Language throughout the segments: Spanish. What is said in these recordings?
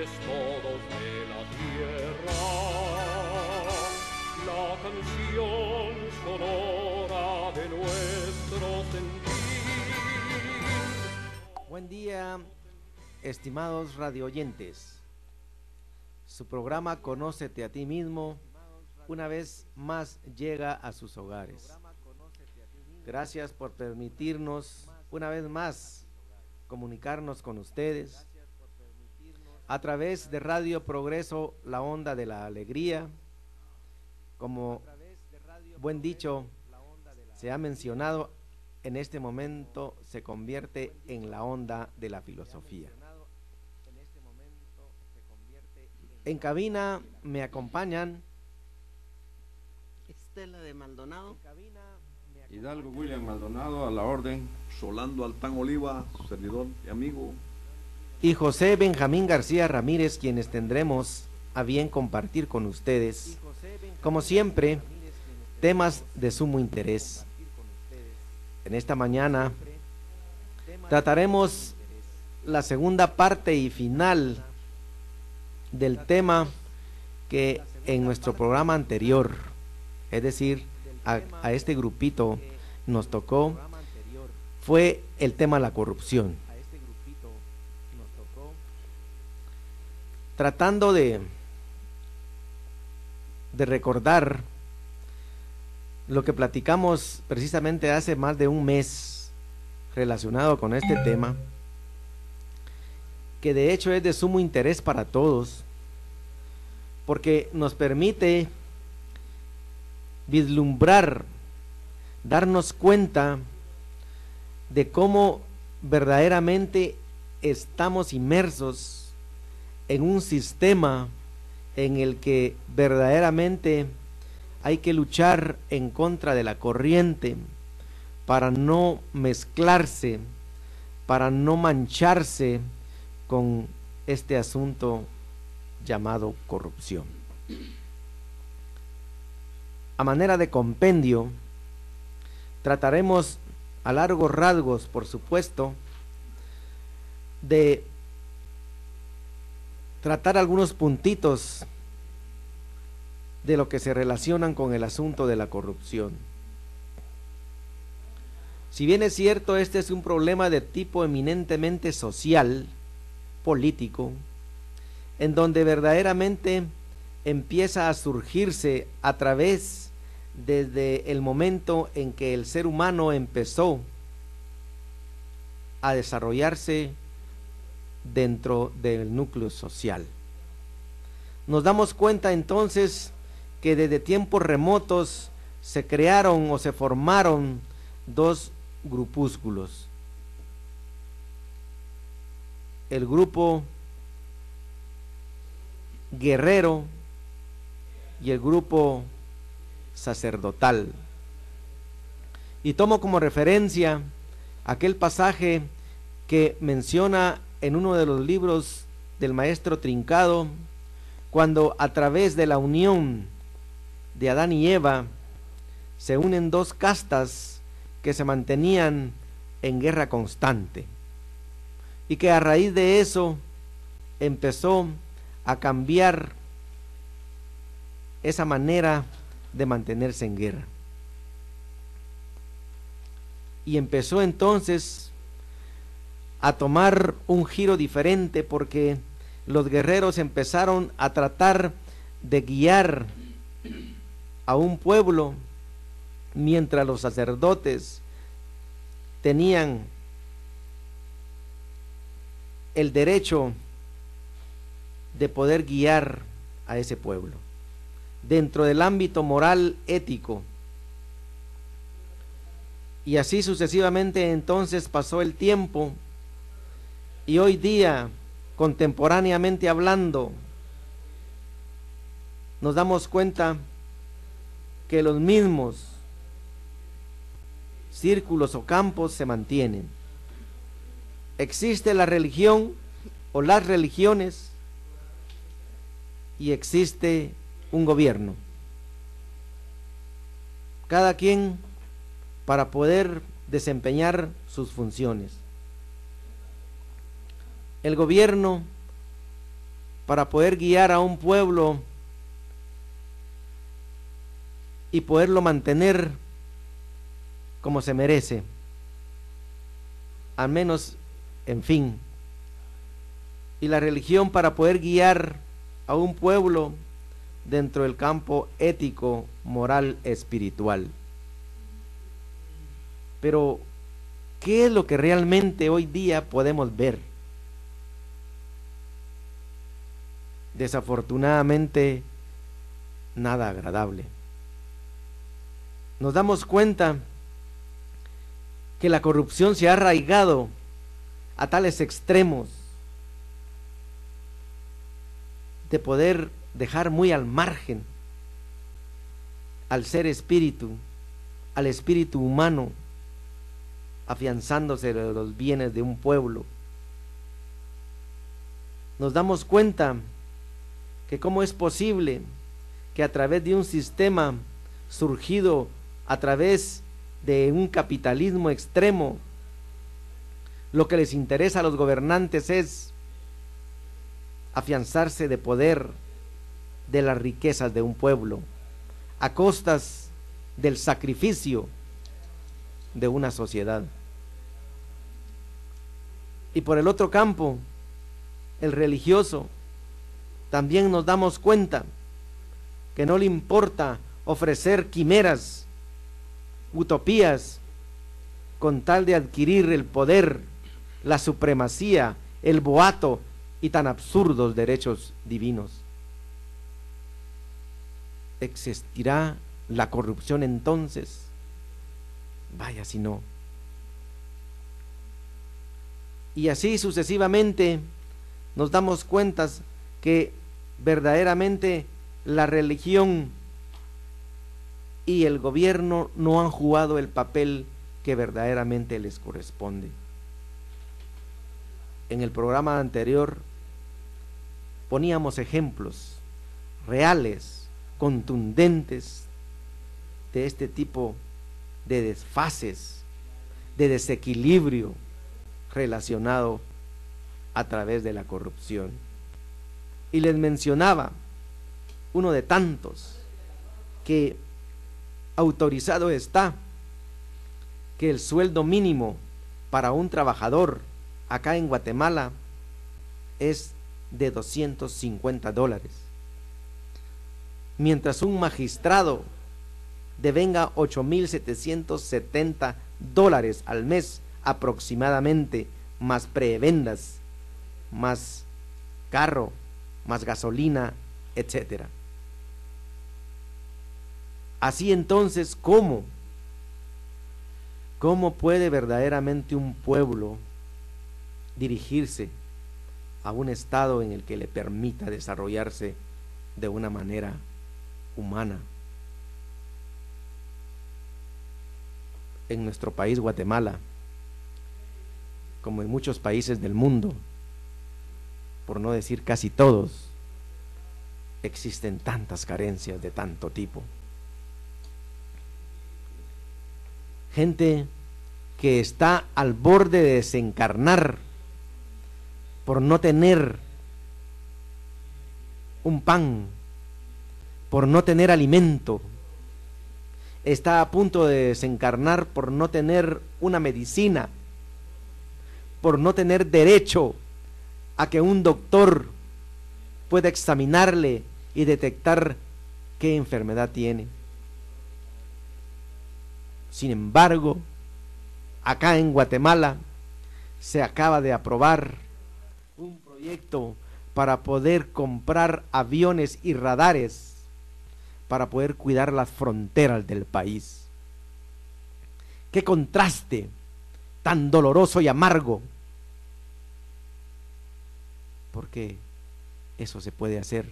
hombres todos de la tierra, la canción sonora de nuestro sentir. Buen día, estimados radioyentes. Su programa Conócete a ti mismo una vez más llega a sus hogares. Gracias por permitirnos una vez más comunicarnos con ustedes a través de Radio Progreso, la onda de la alegría. Como buen dicho se ha mencionado, en este momento se convierte en la onda de la filosofía. En cabina me acompañan Estela de Maldonado, Hidalgo William Maldonado, a la orden. Solando Altán Oliva, servidor y amigo. y José Benjamín García Ramírez, quienes tendremos a bien compartir con ustedes, como siempre, temas de sumo interés. En esta mañana trataremos la segunda parte y final del tema que en nuestro programa anterior, es decir, a este grupito nos tocó, fue el tema de la corrupción. Tratando de recordar lo que platicamos precisamente hace más de un mes relacionado con este tema, que de hecho es de sumo interés para todos, porque nos permite vislumbrar, darnos cuenta de cómo verdaderamente estamos inmersos en un sistema en el que verdaderamente hay que luchar en contra de la corriente para no mezclarse, para no mancharse con este asunto llamado corrupción. A manera de compendio, trataremos a largos rasgos, por supuesto, de tratar algunos puntitos de lo que se relacionan con el asunto de la corrupción. Si bien es cierto, este es un problema de tipo eminentemente social, político, en donde verdaderamente empieza a surgirse a través desde el momento en que el ser humano empezó a desarrollarse dentro del núcleo social. Nos damos cuenta entonces que desde tiempos remotos se crearon o se formaron dos grupúsculos: el grupo guerrero y el grupo sacerdotal. Y tomo como referencia aquel pasaje que menciona en uno de los libros del maestro Trincado, cuando a través de la unión de Adán y Eva se unen dos castas que se mantenían en guerra constante, y que a raíz de eso empezó a cambiar esa manera de mantenerse en guerra. Y empezó entonces a tomar un giro diferente, porque los guerreros empezaron a tratar de guiar a un pueblo, mientras los sacerdotes tenían el derecho de poder guiar a ese pueblo dentro del ámbito moral ético. Y así sucesivamente. Entonces pasó el tiempo, y hoy día, contemporáneamente hablando, nos damos cuenta que los mismos círculos o campos se mantienen. Existe la religión o las religiones, y existe un gobierno, cada quien para poder desempeñar sus funciones. El gobierno para poder guiar a un pueblo y poderlo mantener como se merece, al menos, en fin. Y la religión para poder guiar a un pueblo dentro del campo ético, moral, espiritual. Pero, ¿qué es lo que realmente hoy día podemos ver? Desafortunadamente, nada agradable. Nos damos cuenta que la corrupción se ha arraigado a tales extremos de poder dejar muy al margen al ser espíritu, al espíritu humano, afianzándose de los bienes de un pueblo. Nos damos cuenta que cómo es posible que a través de un sistema surgido a través de un capitalismo extremo, lo que les interesa a los gobernantes es afianzarse de poder de las riquezas de un pueblo, a costas del sacrificio de una sociedad. Y por el otro campo, el religioso, también nos damos cuenta que no le importa ofrecer quimeras, utopías, con tal de adquirir el poder, la supremacía, el boato y tan absurdos derechos divinos. ¿Existirá la corrupción entonces? Vaya si no. Y así sucesivamente nos damos cuenta que verdaderamente la religión y el gobierno no han jugado el papel que verdaderamente les corresponde. En el programa anterior poníamos ejemplos reales, contundentes, de este tipo de desfases, de desequilibrio relacionado a través de la corrupción. Y les mencionaba uno de tantos que autorizado está que el sueldo mínimo para un trabajador acá en Guatemala es de $250, mientras un magistrado devenga $8,770 al mes aproximadamente, más prebendas, más carro, más gasolina, etcétera. Así entonces, ¿cómo puede verdaderamente un pueblo dirigirse a un estado en el que le permita desarrollarse de una manera humana? En nuestro país, Guatemala, como en muchos países del mundo, por no decir casi todos, existen tantas carencias de tanto tipo. Gente que está al borde de desencarnar por no tener un pan, por no tener alimento. Está a punto de desencarnar por no tener una medicina, por no tener derecho a que un doctor pueda examinarle y detectar qué enfermedad tiene. Sin embargo, acá en Guatemala se acaba de aprobar un proyecto para poder comprar aviones y radares para poder cuidar las fronteras del país. ¡Qué contraste tan doloroso y amargo! Porque eso se puede hacer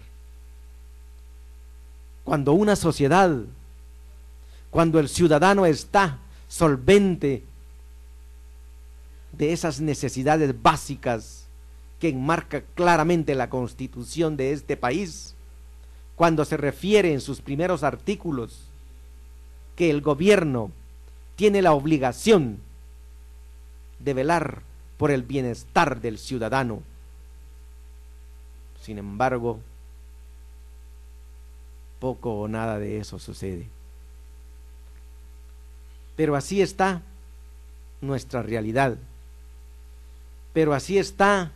cuando una sociedad, cuando el ciudadano está solvente de esas necesidades básicas que enmarca claramente la Constitución de este país, cuando se refiere en sus primeros artículos que el gobierno tiene la obligación de velar por el bienestar del ciudadano. Sin embargo, poco o nada de eso sucede. Pero así está nuestra realidad. Pero así está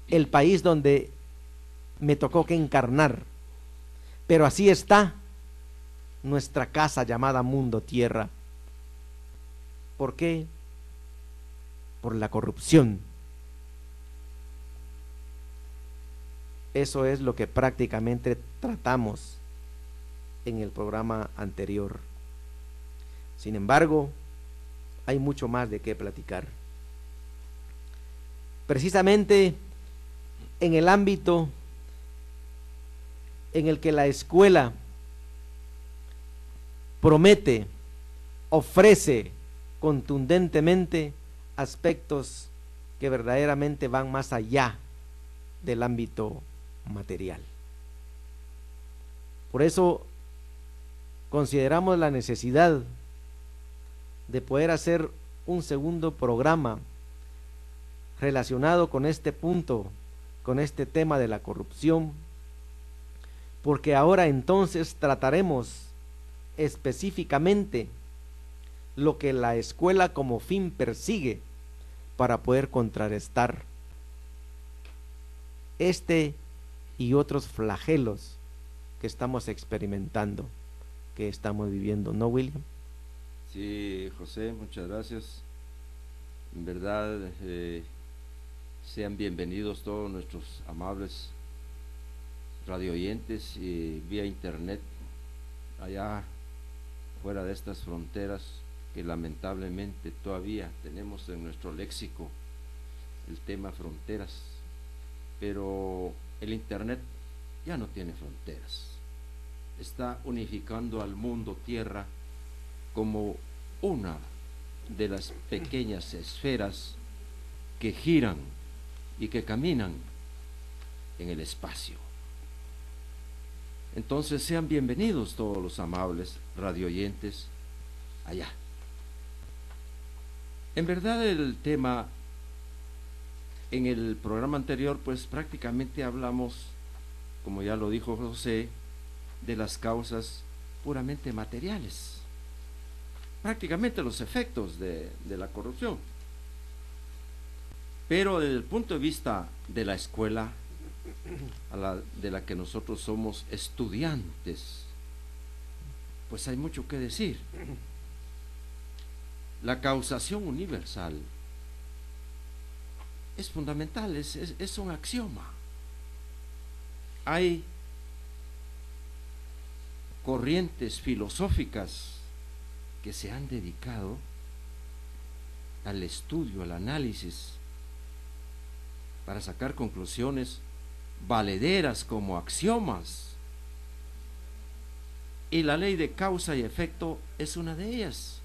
el país donde me tocó que encarnar. Pero así está nuestra casa llamada mundo tierra. ¿Por qué? Por la corrupción. Eso es lo que prácticamente tratamos en el programa anterior. Sin embargo, hay mucho más de qué platicar. Precisamente en el ámbito en el que la escuela promete, ofrece contundentemente aspectos que verdaderamente van más allá del ámbito material. Por eso consideramos la necesidad de poder hacer un segundo programa relacionado con este punto, con este tema de la corrupción, porque ahora entonces trataremos específicamente lo que la escuela como fin persigue para poder contrarrestar este y otros flagelos que estamos experimentando, que estamos viviendo, ¿no, William? Sí, José, muchas gracias. En verdad, sean bienvenidos todos nuestros amables radioyentes y vía internet allá fuera de estas fronteras que lamentablemente todavía tenemos en nuestro léxico el tema fronteras, pero el internet ya no tiene fronteras, está unificando al mundo tierra como una de las pequeñas esferas que giran y que caminan en el espacio. Entonces sean bienvenidos todos los amables radioyentes allá. En verdad el tema en el programa anterior pues prácticamente hablamos, como ya lo dijo José, de las causas puramente materiales, prácticamente los efectos de la corrupción. Pero desde el punto de vista de la escuela, de la que nosotros somos estudiantes, pues hay mucho que decir. La causación universal es fundamental, es un axioma. Hay corrientes filosóficas que se han dedicado al estudio, al análisis, para sacar conclusiones valederas como axiomas. Y la ley de causa y efecto es una de ellas.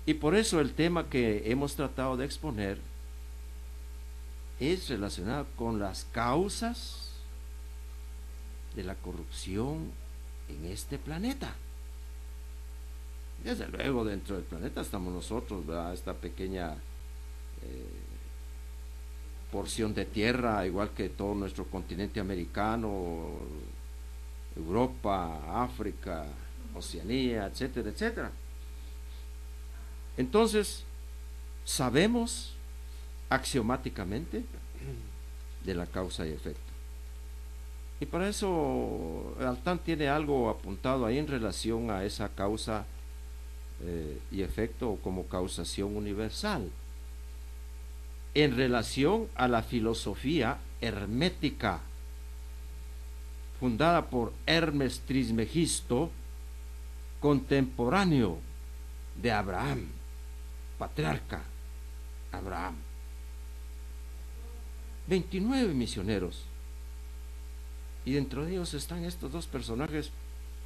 Y por eso el tema que hemos tratado de exponer es relacionado con las causas de la corrupción en este planeta. Desde luego dentro del planeta estamos nosotros, ¿verdad? Esta pequeña porción de tierra, igual que todo nuestro continente americano, Europa, África, Oceanía, etcétera, etcétera. Entonces, sabemos axiomáticamente de la causa y efecto. Y para eso Altán tiene algo apuntado ahí en relación a esa causa y efecto como causación universal, en relación a la filosofía hermética fundada por Hermes Trismegisto, contemporáneo de Abraham, patriarca Abraham. 29 misioneros, y dentro de ellos están estos dos personajes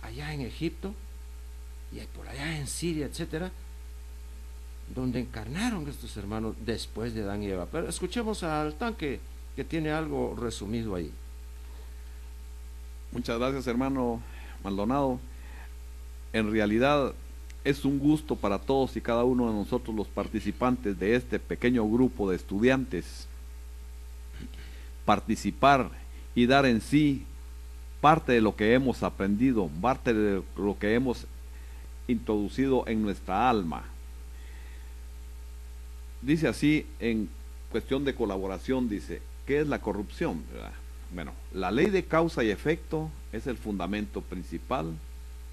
allá en Egipto y por allá en Siria, etcétera, donde encarnaron estos hermanos después de Adán y Eva. Pero escuchemos a Altán que tiene algo resumido ahí. Muchas gracias, hermano Maldonado. En realidad es un gusto para todos y cada uno de nosotros los participantes de este pequeño grupo de estudiantes participar y dar en sí parte de lo que hemos aprendido, parte de lo que hemos introducido en nuestra alma. Dice así, en cuestión de colaboración, dice, ¿qué es la corrupción? ¿Verdad? Bueno, la ley de causa y efecto es el fundamento principal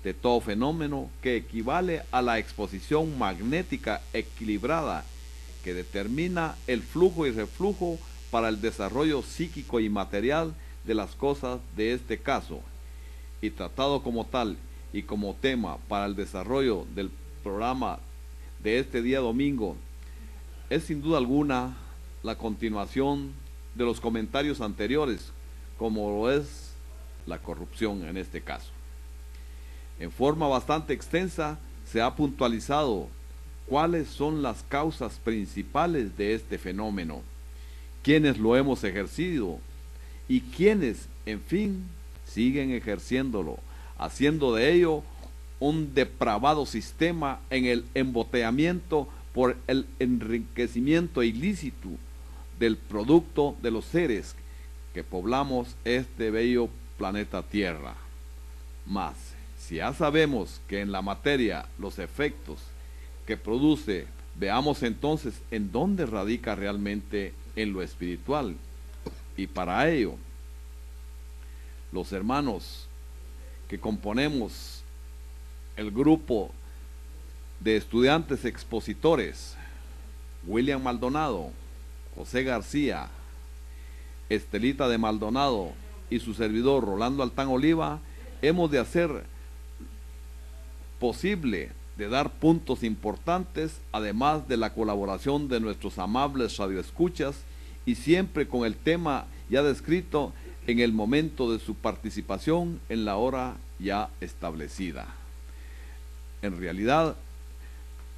de todo fenómeno, que equivale a la exposición magnética equilibrada que determina el flujo y reflujo para el desarrollo psíquico y material de las cosas de este caso, y tratado como tal y como tema para el desarrollo del programa de este día domingo, es sin duda alguna la continuación de los comentarios anteriores, como lo es la corrupción en este caso. En forma bastante extensa se ha puntualizado cuáles son las causas principales de este fenómeno, quiénes lo hemos ejercido y quienes, en fin, siguen ejerciéndolo, haciendo de ello un depravado sistema en el embotellamiento por el enriquecimiento ilícito del producto de los seres que poblamos este bello planeta Tierra. Mas, si ya sabemos que en la materia los efectos que produce, veamos entonces en dónde radica realmente en lo espiritual. Y para ello, los hermanos que componemos el grupo de estudiantes expositores, William Maldonado, José García, Estelita de Maldonado y su servidor Rolando Altán Oliva, hemos de hacer posible de dar puntos importantes, además de la colaboración de nuestros amables radioescuchas, y siempre con el tema ya descrito en el momento de su participación en la hora ya establecida. En realidad,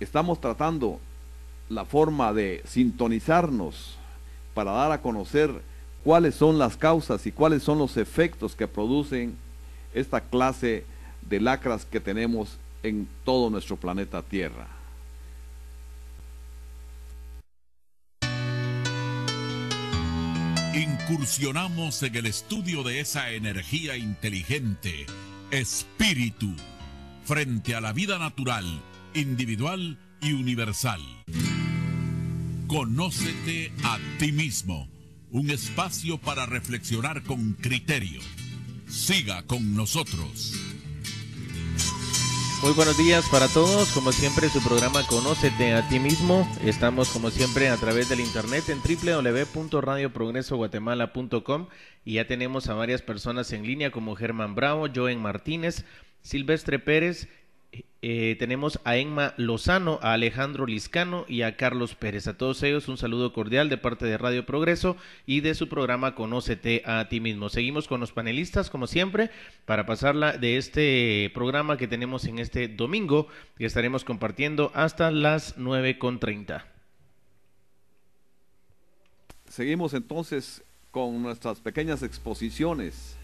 estamos tratando la forma de sintonizarnos para dar a conocer cuáles son las causas y cuáles son los efectos que producen esta clase de lacras que tenemos en todo nuestro planeta Tierra. Incursionamos en el estudio de esa energía inteligente, espíritu, frente a la vida natural, individual y universal. Conócete a ti mismo, un espacio para reflexionar con criterio. Siga con nosotros. Muy buenos días para todos, como siempre su programa Conócete a ti mismo. Estamos como siempre a través del internet en www.radioprogresoguatemala.com y ya tenemos a varias personas en línea como Germán Bravo, Joen Martínez, Silvestre Pérez, tenemos a Emma Lozano, a Alejandro Liscano y a Carlos Pérez. A todos ellos un saludo cordial de parte de Radio Progreso y de su programa Conócete a ti mismo. Seguimos con los panelistas como siempre para pasarla de este programa que tenemos en este domingo, que estaremos compartiendo hasta las 9:30. Seguimos entonces con nuestras pequeñas exposiciones,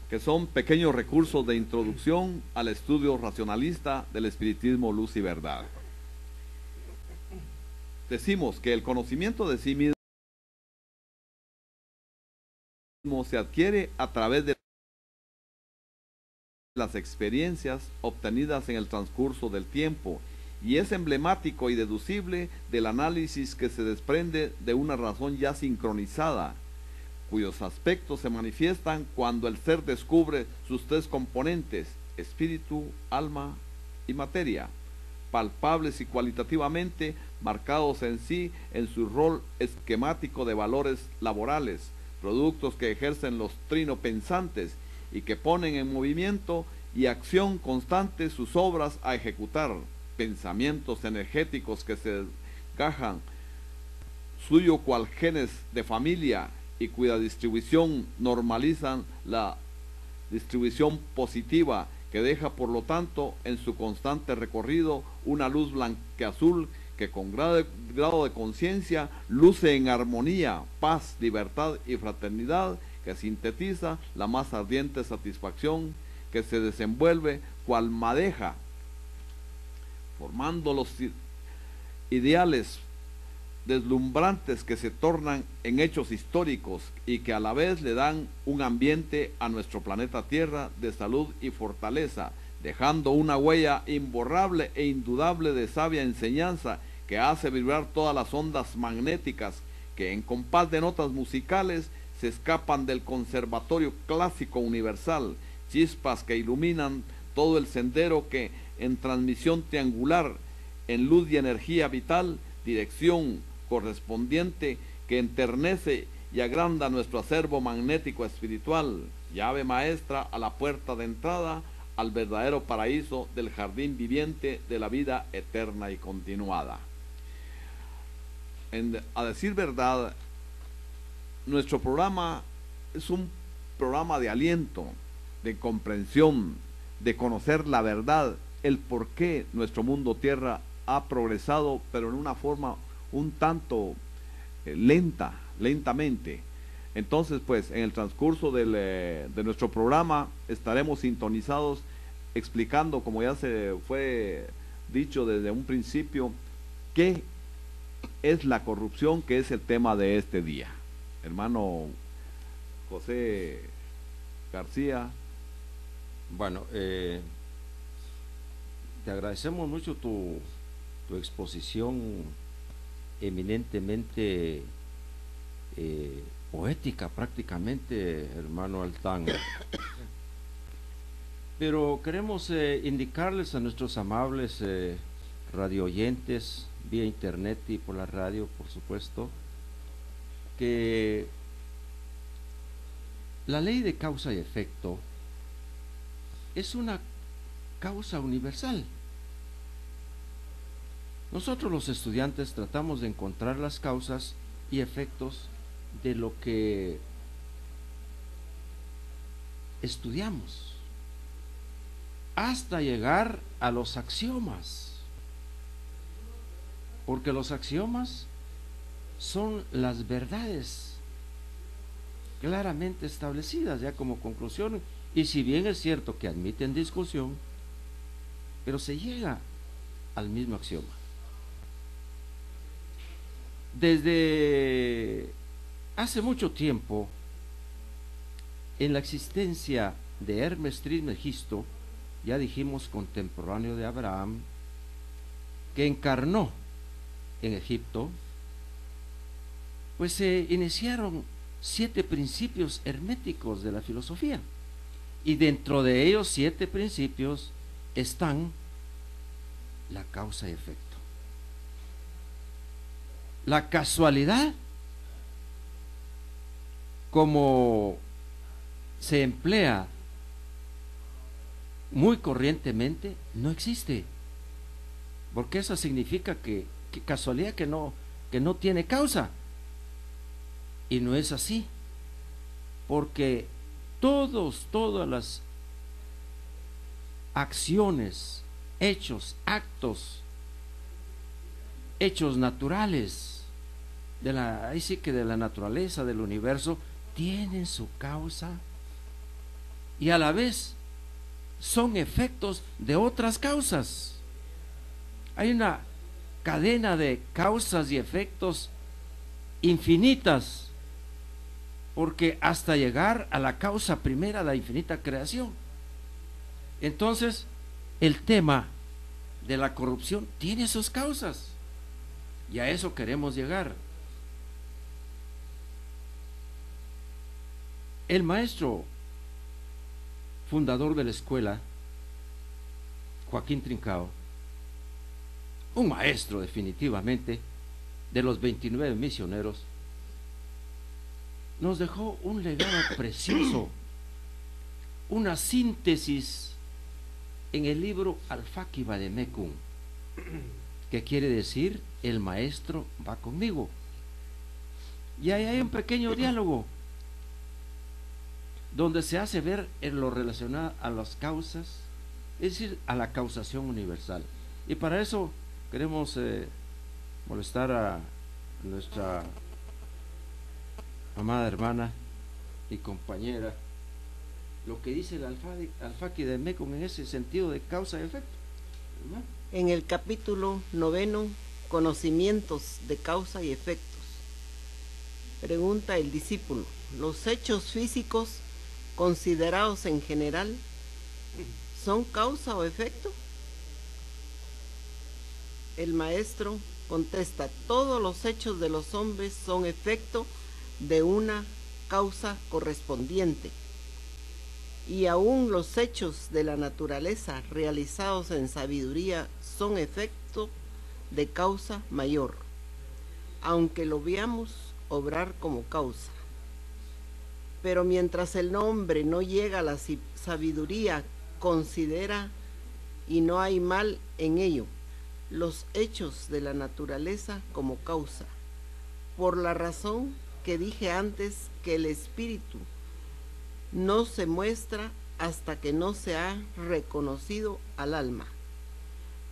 que son pequeños recursos de introducción al estudio racionalista del espiritismo Luz y Verdad. Decimos que el conocimiento de sí mismo se adquiere a través de las experiencias obtenidas en el transcurso del tiempo, y es emblemático y deducible del análisis que se desprende de una razón ya sincronizada, cuyos aspectos se manifiestan cuando el ser descubre sus tres componentes, espíritu, alma y materia, palpables y cualitativamente marcados en sí en su rol esquemático de valores laborales, productos que ejercen los trinopensantes y que ponen en movimiento y acción constante sus obras a ejecutar, pensamientos energéticos que se desgajan suyo cual genes de familia y cuya distribución normalizan la distribución positiva, que deja por lo tanto en su constante recorrido una luz blanqueazul que con grado de conciencia luce en armonía, paz, libertad y fraternidad, que sintetiza la más ardiente satisfacción, que se desenvuelve cual madeja, formando los ideales deslumbrantes que se tornan en hechos históricos y que a la vez le dan un ambiente a nuestro planeta Tierra de salud y fortaleza, dejando una huella imborrable e indudable de sabia enseñanza que hace vibrar todas las ondas magnéticas que en compás de notas musicales se escapan del conservatorio clásico universal, chispas que iluminan todo el sendero que en transmisión triangular, en luz y energía vital, dirección correspondiente que enternece y agranda nuestro acervo magnético espiritual, llave maestra a la puerta de entrada al verdadero paraíso del jardín viviente de la vida eterna y continuada. A decir verdad, nuestro programa es un programa de aliento, de comprensión, de conocer la verdad, el por qué nuestro mundo tierra ha progresado, pero en una forma un tanto lentamente. Entonces, pues, en el transcurso de nuestro programa estaremos sintonizados explicando, como ya se fue dicho desde un principio, qué es la corrupción, que es el tema de este día. Hermano José García. Bueno, te agradecemos mucho tu exposición eminentemente poética prácticamente, hermano Altán. Pero queremos indicarles a nuestros amables radio oyentes vía internet y por la radio, por supuesto, que la ley de causa y efecto es una causa universal. Nosotros los estudiantes tratamos de encontrar las causas y efectos de lo que estudiamos, hasta llegar a los axiomas, porque los axiomas son las verdades claramente establecidas ya como conclusión, y si bien es cierto que admiten discusión, pero se llega al mismo axioma. Desde hace mucho tiempo, en la existencia de Hermes Trismegisto, ya dijimos contemporáneo de Abraham, que encarnó en Egipto, pues se iniciaron 7 principios herméticos de la filosofía, y dentro de ellos 7 principios están la causa y efecto. La casualidad, como se emplea muy corrientemente, no existe, porque eso significa que casualidad que no tiene causa, y no es así, porque todas las acciones, hechos, actos, hechos naturales ahí sí que de la naturaleza, del universo, tienen su causa y a la vez son efectos de otras causas. Hay una cadena de causas y efectos infinitas, porque hasta llegar a la causa primera de la infinita creación. Entonces, el tema de la corrupción tiene sus causas, y a eso queremos llegar. El maestro fundador de la escuela, Joaquín Trincao, un maestro definitivamente de los 29 misioneros, nos dejó un legado precioso, una síntesis en el libro Al-Faqih Vademecum, que quiere decir el maestro va conmigo. Y ahí hay un pequeño diálogo donde se hace ver en lo relacionado a las causas, es decir, a la causación universal. Y para eso queremos molestar a nuestra amada hermana y compañera, lo que dice el Al-Faqih Vademecum en ese sentido de causa y efecto. En el capítulo 9, conocimientos de causa y efectos. Pregunta el discípulo: ¿los hechos físicos considerados en general son causa o efecto? El maestro contesta: todos los hechos de los hombres son efecto de una causa correspondiente, y aún los hechos de la naturaleza realizados en sabiduría son efecto de causa mayor, aunque lo veamos obrar como causa. Pero mientras el hombre no llega a la sabiduría, considera, y no hay mal en ello, los hechos de la naturaleza como causa, por la razón que dije antes, que el espíritu no se muestra hasta que no se ha reconocido al alma,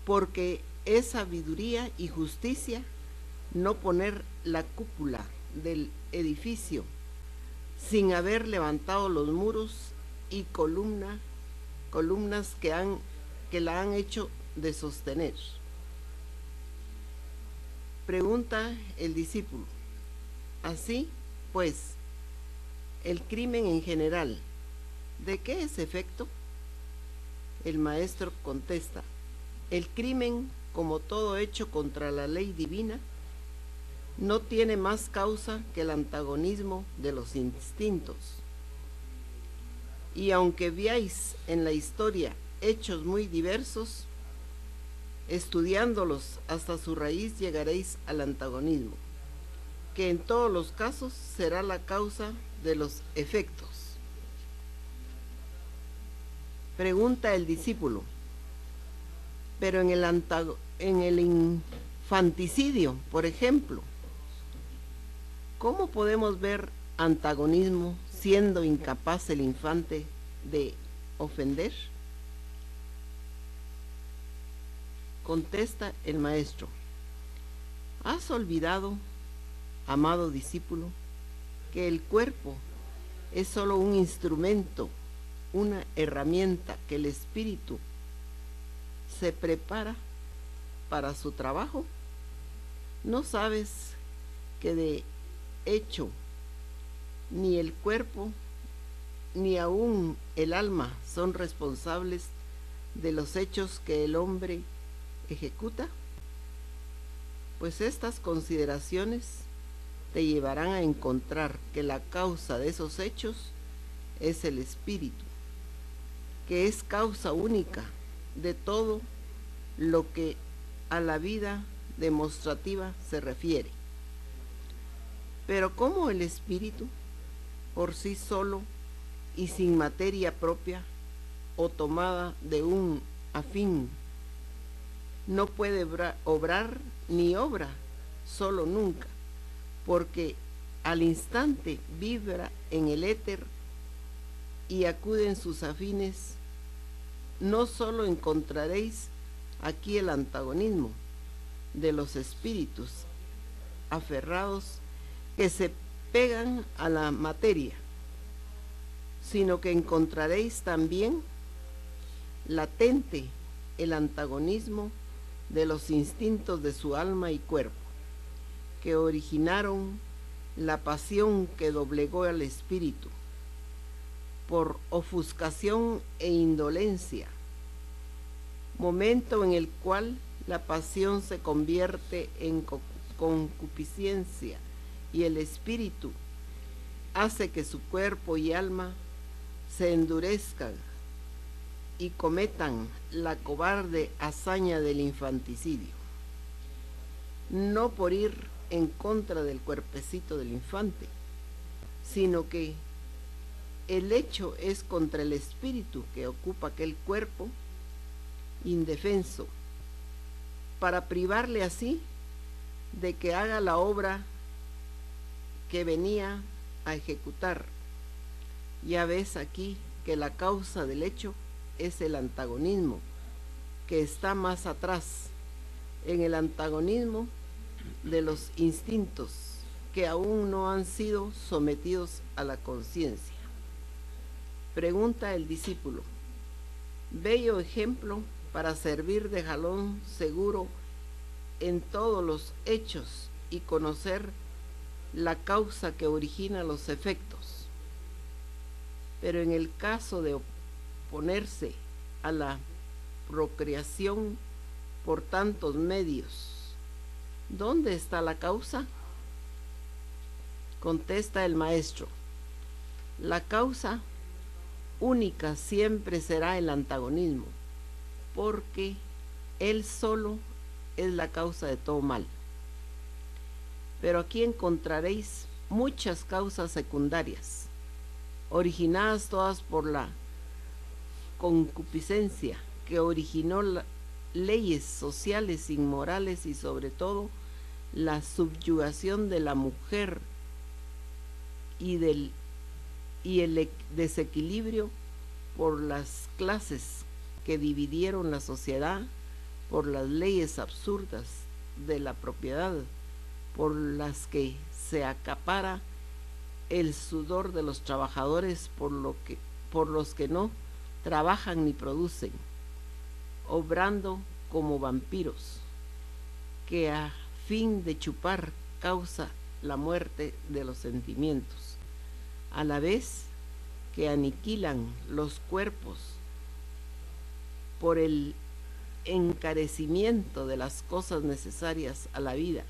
porque es sabiduría y justicia no poner la cúpula del edificio sin haber levantado los muros y columnas que la han hecho de sostener. Pregunta el discípulo: así pues, el crimen en general, ¿de qué es efecto? El maestro contesta: el crimen, como todo hecho contra la ley divina, no tiene más causa que el antagonismo de los instintos. Y aunque veáis en la historia hechos muy diversos, estudiándolos hasta su raíz llegaréis al antagonismo, que en todos los casos será la causa de los efectos. Pregunta el discípulo: pero en el infanticidio, por ejemplo, ¿cómo podemos ver antagonismo siendo incapaz el infante de ofender? Contesta el maestro: ¿has olvidado, amado discípulo, que el cuerpo es solo un instrumento, una herramienta que el espíritu se prepara para su trabajo? ¿No sabes que de hecho ni el cuerpo ni aún el alma son responsables de los hechos que el hombre ejecuta? Pues estas consideraciones te llevarán a encontrar que la causa de esos hechos es el espíritu, que es causa única de todo lo que a la vida demostrativa se refiere. Pero ¿cómo el espíritu, por sí solo y sin materia propia o tomada de un afín, no puede obrar ni obra solo nunca, porque al instante vibra en el éter y acuden sus afines? No solo encontraréis aquí el antagonismo de los espíritus aferrados que se pegan a la materia, sino que encontraréis también latente el antagonismo de los instintos de su alma y cuerpo, que originaron la pasión que doblegó al espíritu por ofuscación e indolencia, momento en el cual la pasión se convierte en concupiscencia y el espíritu hace que su cuerpo y alma se endurezcan y cometan la cobarde hazaña del infanticidio, no por ir en contra del cuerpecito del infante, sino que el hecho es contra el espíritu que ocupa aquel cuerpo indefenso, para privarle así de que haga la obra que venía a ejecutar. Ya ves aquí que la causa del hecho es el antagonismo, que está más atrás, en el antagonismo de los instintos que aún no han sido sometidos a la conciencia. Pregunta el discípulo: bello ejemplo para servir de jalón seguro en todos los hechos y conocer la causa que origina los efectos. Pero en el caso de oponerse a la procreación por tantos medios, ¿dónde está la causa? Contesta el maestro: la causa única siempre será el antagonismo, porque él solo es la causa de todo mal. Pero aquí encontraréis muchas causas secundarias, originadas todas por la concupiscencia, que originó leyes sociales inmorales y sobre todo la subyugación de la mujer y el desequilibrio por las clases que dividieron la sociedad, por las leyes absurdas de la propiedad, por las que se acapara el sudor de los trabajadores por los que no trabajan ni producen, obrando como vampiros, que a fin de chupar causa la muerte de los sentimientos, a la vez que aniquilan los cuerpos por el encarecimiento de las cosas necesarias a la vida.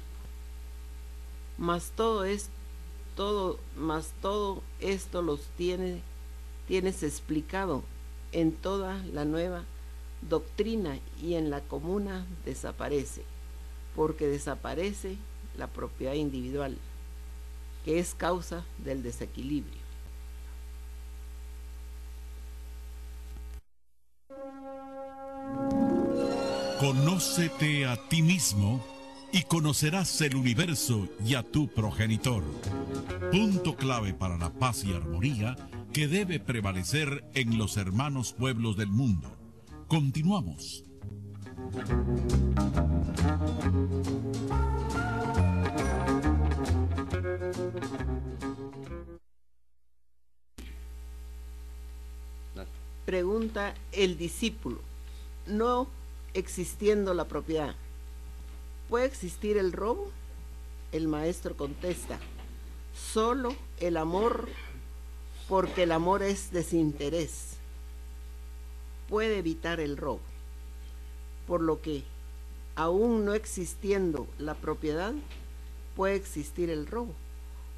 Mas todo esto los tienes explicado en toda la nueva doctrina, y en la comuna desaparece, porque desaparece la propiedad individual, que es causa del desequilibrio. Conócete a ti mismo y conocerás el universo y a tu progenitor. Punto clave para la paz y armonía que debe prevalecer en los hermanos pueblos del mundo. Continuamos. Pregunta el discípulo: no existiendo la propiedad, ¿puede existir el robo? El maestro contesta: solo el amor, porque el amor es desinterés, puede evitar el robo. Por lo que, aún no existiendo la propiedad, puede existir el robo,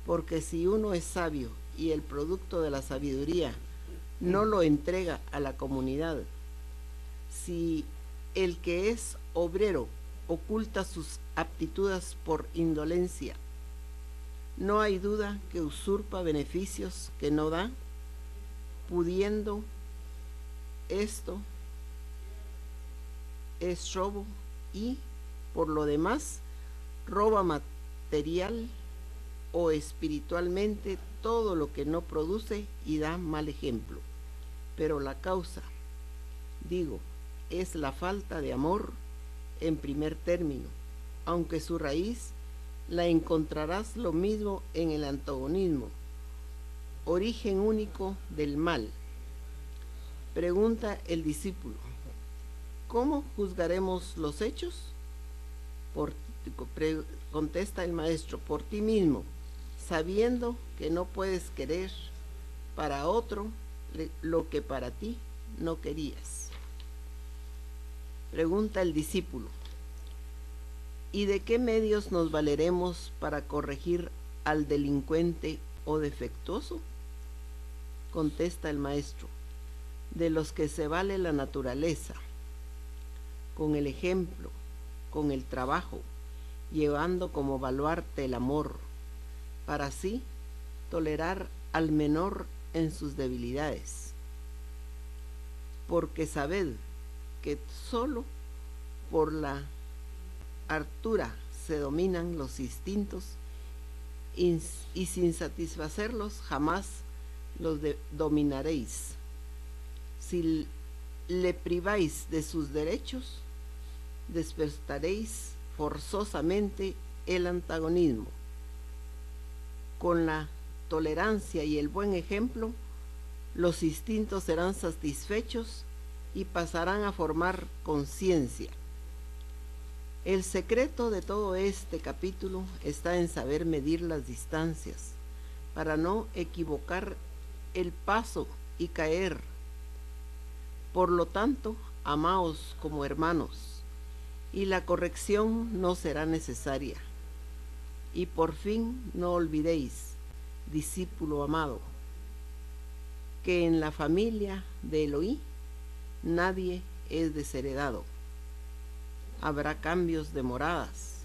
porque si uno es sabio y el producto de la sabiduría no lo entrega a la comunidad, si el que es obrero oculta sus aptitudes por indolencia, no hay duda que usurpa beneficios que no da, pudiendo esto es robo, y por lo demás roba material o espiritualmente todo lo que no produce y da mal ejemplo. Pero la causa, digo, es la falta de amor en primer término, aunque su raíz la encontrarás lo mismo en el antagonismo, origen único del mal. Pregunta el discípulo: ¿cómo juzgaremos los hechos? Contesta el maestro: por ti mismo, sabiendo que no puedes querer para otro lo que para ti no querías. Pregunta el discípulo: ¿y de qué medios nos valeremos para corregir al delincuente o defectuoso? Contesta el maestro: de los que se vale la naturaleza, con el ejemplo, con el trabajo, llevando como baluarte el amor, para así tolerar al menor en sus debilidades. Porque sabed que solo por la hartura se dominan los instintos, y sin satisfacerlos jamás los dominaréis. Si le priváis de sus derechos, despertaréis forzosamente el antagonismo. Con la tolerancia y el buen ejemplo, los instintos serán satisfechos y pasarán a formar conciencia. El secreto de todo este capítulo está en saber medir las distancias para no equivocar el paso y caer. Por lo tanto, amaos como hermanos, y la corrección no será necesaria. Y por fin no olvidéis, discípulo amado, que en la familia de Elohí nadie es desheredado. Habrá cambios de moradas,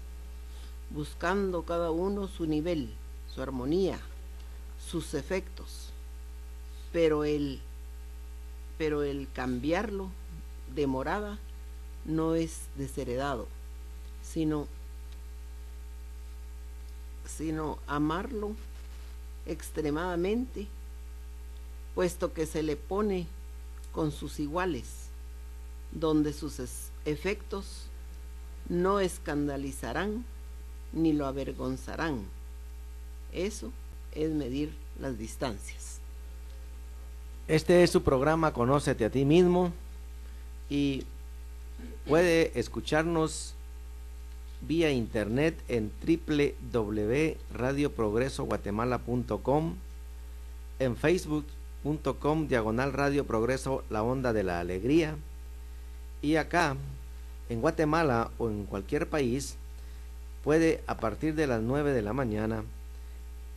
buscando cada uno su nivel, su armonía, sus efectos, pero el cambiarlo de morada no es desheredado, sino amarlo extremadamente, puesto que se le pone con sus iguales, donde sus efectos no escandalizarán ni lo avergonzarán. Eso es medir las distancias. Este es su programa Conócete a ti mismo, y puede escucharnos vía internet en www.radioprogresoguatemala.com, en facebook.com/Radio Progreso, la onda de la alegría, y acá en Guatemala o en cualquier país puede, a partir de las 9 de la mañana,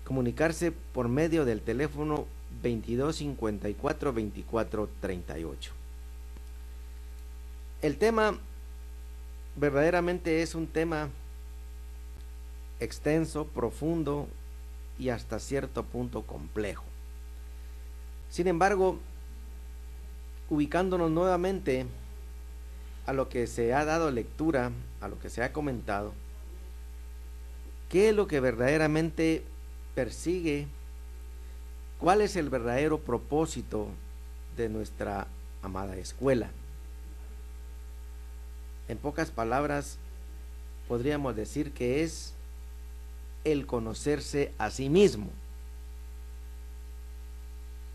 comunicarse por medio del teléfono 2254-2438. El tema verdaderamente es un tema extenso, profundo y hasta cierto punto complejo. Sin embargo, ubicándonos nuevamente a lo que se ha dado lectura, a lo que se ha comentado, ¿qué es lo que verdaderamente persigue? ¿Cuál es el verdadero propósito de nuestra amada escuela? En pocas palabras, podríamos decir que es el conocerse a sí mismo.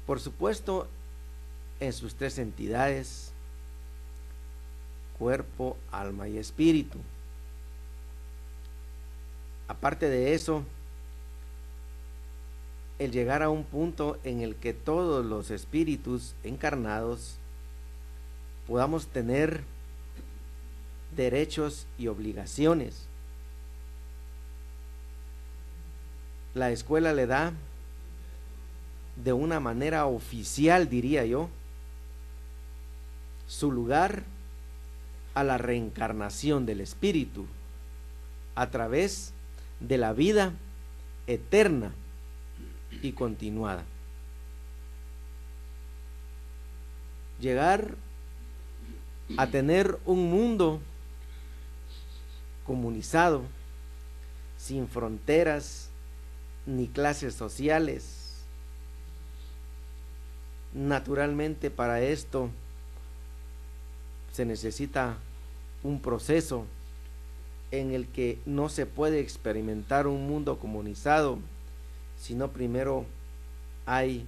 Por supuesto, en sus tres entidades: cuerpo, alma y espíritu. Aparte de eso, el llegar a un punto en el que todos los espíritus encarnados podamos tener derechos y obligaciones. La escuela le da de una manera oficial, diría yo, su lugar a la reencarnación del espíritu a través de la vida eterna y continuada. Llegar a tener un mundo comunizado, sin fronteras ni clases sociales. Naturalmente, para esto se necesita un proceso en el que no se puede experimentar un mundo comunizado, sino primero hay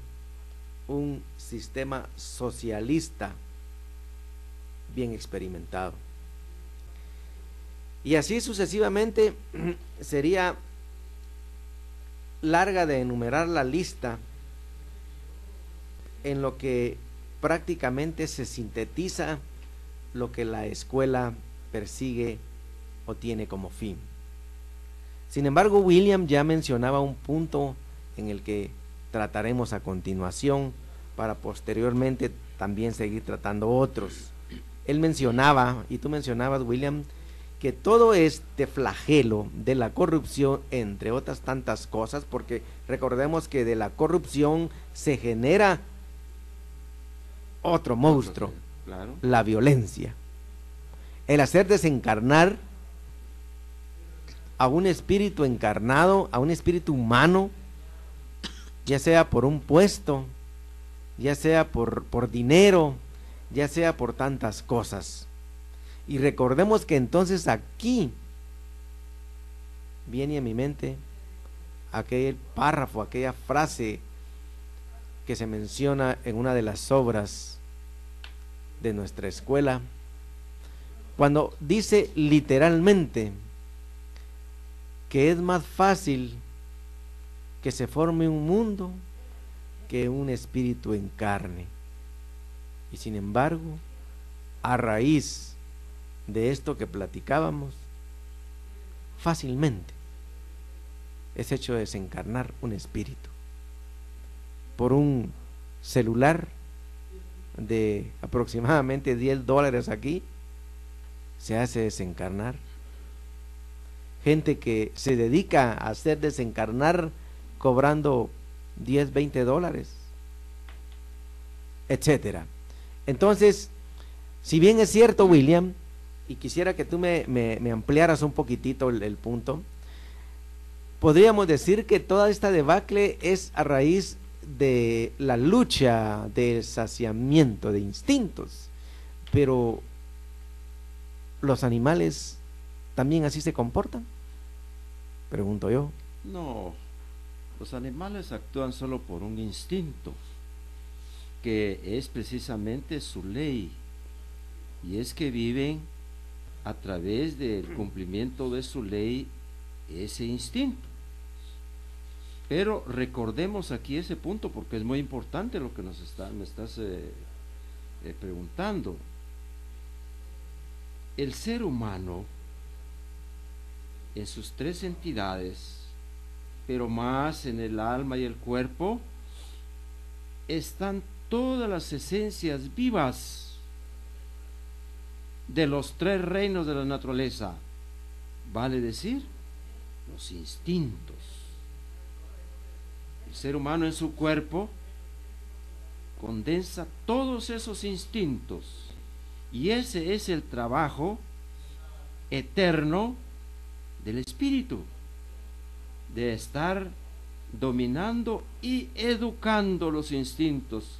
un sistema socialista bien experimentado. Y así sucesivamente. Sería larga de enumerar la lista en lo que prácticamente se sintetiza lo que la escuela persigue o tiene como fin. Sin embargo, William ya mencionaba un punto en el que trataremos a continuación, para posteriormente también seguir tratando otros. Él mencionaba, y tú mencionabas, William, que todo este flagelo de la corrupción, entre otras tantas cosas, porque recordemos que de la corrupción se genera otro monstruo, claro, la violencia, el hacer desencarnar a un espíritu encarnado, a un espíritu humano, ya sea por un puesto, ya sea por dinero, ya sea por tantas cosas. Y recordemos que entonces aquí viene a mi mente aquel párrafo, aquella frase que se menciona en una de las obras de nuestra escuela, cuando dice literalmente que es más fácil que se forme un mundo que un espíritu en carne. Y sin embargo, a raíz de esto que platicábamos, fácilmente es hecho desencarnar un espíritu. Por un celular de aproximadamente $10 aquí, se hace desencarnar. Gente que se dedica a hacer desencarnar cobrando $10, $20, etcétera. Entonces, si bien es cierto, William, y quisiera que tú me ampliaras un poquitito el punto, podríamos decir que toda esta debacle es a raíz de la lucha del saciamiento de instintos, pero ¿los animales también así se comportan? Pregunto yo. No, los animales actúan solo por un instinto, que es precisamente su ley, y es que viven a través del cumplimiento de su ley, ese instinto. Pero recordemos aquí ese punto, porque es muy importante lo que me estás preguntando. El ser humano, en sus tres entidades, pero más en el alma y el cuerpo, están todas las esencias vivas de los tres reinos de la naturaleza, vale decir, los instintos. El ser humano en su cuerpo condensa todos esos instintos, y ese es el trabajo eterno del espíritu, de estar dominando y educando los instintos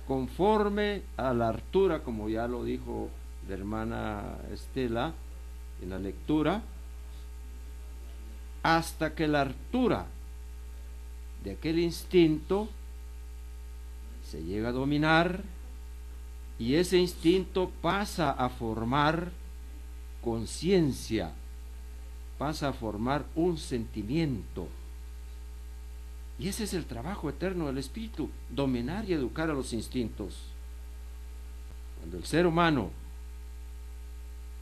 conforme a la altura, como ya lo dijo la hermana Estela en la lectura, hasta que la altura de aquel instinto se llega a dominar, y ese instinto pasa a formar conciencia, pasa a formar un sentimiento. Y ese es el trabajo eterno del espíritu, dominar y educar a los instintos. Cuando el ser humano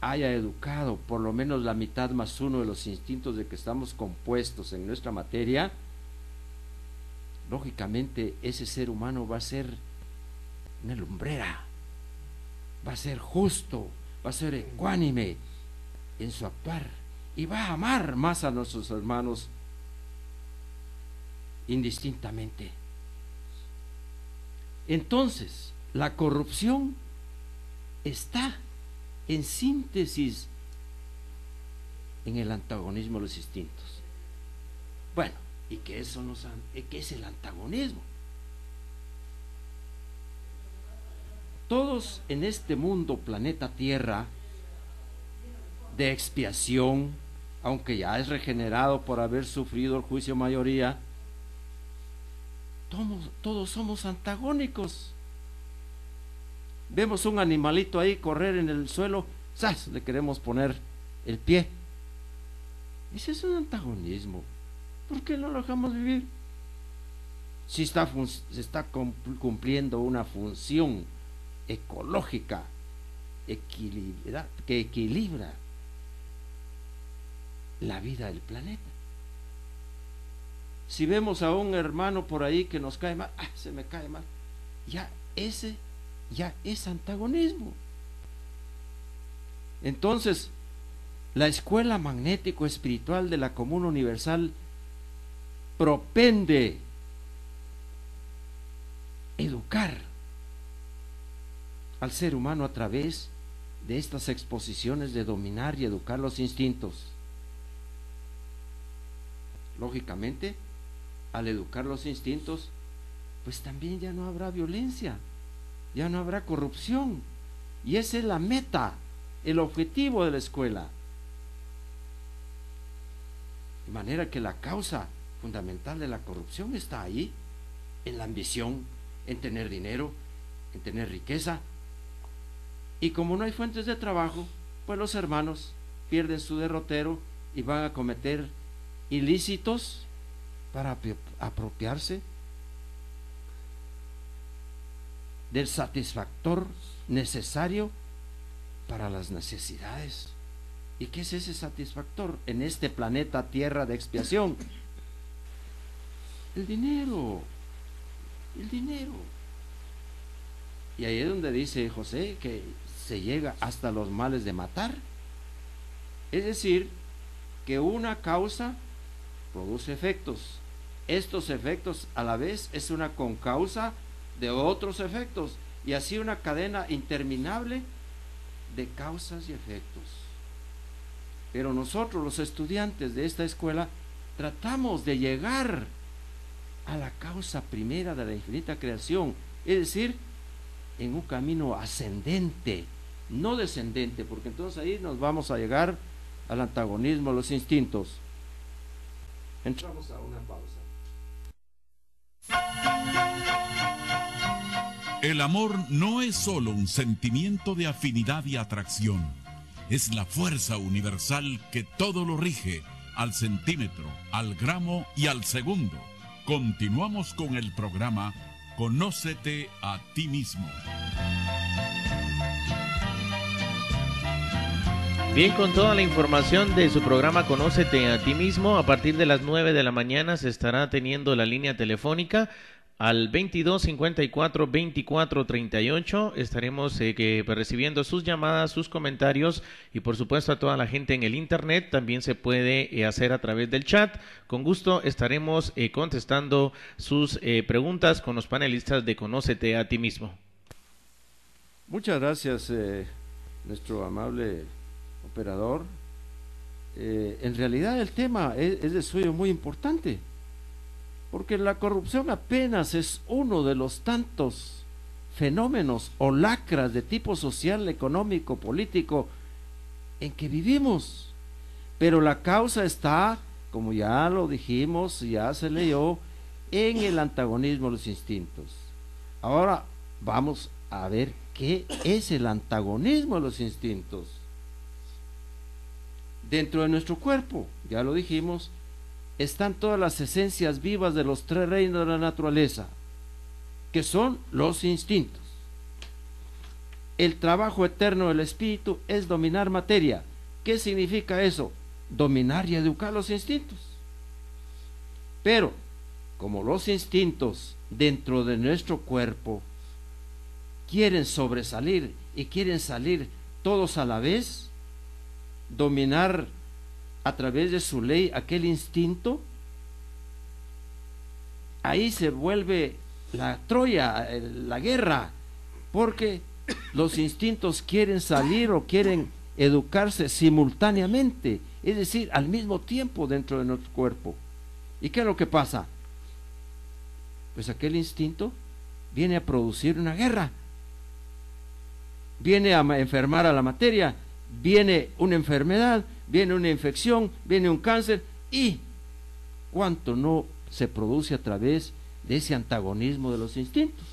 haya educado por lo menos la mitad más uno de los instintos de que estamos compuestos en nuestra materia, lógicamente ese ser humano va a ser una lumbrera, va a ser justo, va a ser ecuánime en su actuar, y va a amar más a nuestros hermanos indistintamente. Entonces, la corrupción está en síntesis en el antagonismo de los instintos. Bueno, ¿y qué es el antagonismo? Todos en este mundo, planeta Tierra, de expiación, aunque ya es regenerado por haber sufrido el juicio mayoría, todos somos antagónicos. Vemos un animalito ahí correr en el suelo, ¡zas!, le queremos poner el pie. Ese es un antagonismo. ¿Por qué no lo dejamos vivir? Si se está cumpliendo una función ecológica que equilibra la vida del planeta. Si vemos a un hermano por ahí que nos cae mal, se me cae mal, ese es antagonismo. Entonces, la escuela magnético espiritual de la Comuna Universal propende educar al ser humano a través de estas exposiciones de dominar y educar los instintos. Lógicamente, al educar los instintos, pues también ya no habrá violencia, ya no habrá corrupción, y esa es la meta, el objetivo de la escuela. De manera que la causa fundamental de la corrupción está ahí, en la ambición, en tener dinero, en tener riqueza. Y como no hay fuentes de trabajo, pues los hermanos pierden su derrotero y van a cometer ilícitos para apropiarse del satisfactor necesario para las necesidades. ¿Y qué es ese satisfactor en este planeta Tierra de expiación? El dinero, el dinero. Y ahí es donde dice José que se llega hasta los males de matar. Es decir, que una causa produce efectos. Estos efectos a la vez es una concausa de otros efectos, y así una cadena interminable de causas y efectos. Pero nosotros, los estudiantes de esta escuela, tratamos de llegar a la causa primera de la infinita creación, es decir, en un camino ascendente, no descendente, porque entonces ahí nos vamos a llegar al antagonismo, a los instintos. Entramos a una pausa. El amor no es solo un sentimiento de afinidad y atracción, es la fuerza universal que todo lo rige, al centímetro, al gramo y al segundo. Continuamos con el programa Conócete a ti mismo. Bien, con toda la información de su programa Conócete a ti mismo, a partir de las 9 de la mañana se estará teniendo la línea telefónica al 22 54 24 38. Estaremos recibiendo sus llamadas, sus comentarios, y por supuesto a toda la gente en el internet también se puede hacer a través del chat. Con gusto estaremos contestando sus preguntas con los panelistas de Conócete a ti mismo. Muchas gracias, nuestro amable operador. En realidad el tema es de suyo muy importante, porque la corrupción apenas es uno de los tantos fenómenos o lacras de tipo social, económico, político en que vivimos. Pero la causa está, como ya lo dijimos, ya se leyó, en el antagonismo de los instintos. Ahora vamos a ver qué es el antagonismo de los instintos. Dentro de nuestro cuerpo, ya lo dijimos, están todas las esencias vivas de los tres reinos de la naturaleza, que son los instintos. El trabajo eterno del espíritu es dominar materia. ¿Qué significa eso? Dominar y educar los instintos. Pero, como los instintos dentro de nuestro cuerpo quieren sobresalir y quieren salir todos a la vez, dominar a través de su ley aquel instinto, ahí se vuelve la Troya, la guerra, porque los instintos quieren salir o quieren educarse simultáneamente, es decir, al mismo tiempo dentro de nuestro cuerpo. ¿Y qué es lo que pasa? Pues aquel instinto viene a producir una guerra, viene a enfermar a la materia, viene una enfermedad, viene una infección, viene un cáncer, y cuánto no se produce a través de ese antagonismo de los instintos.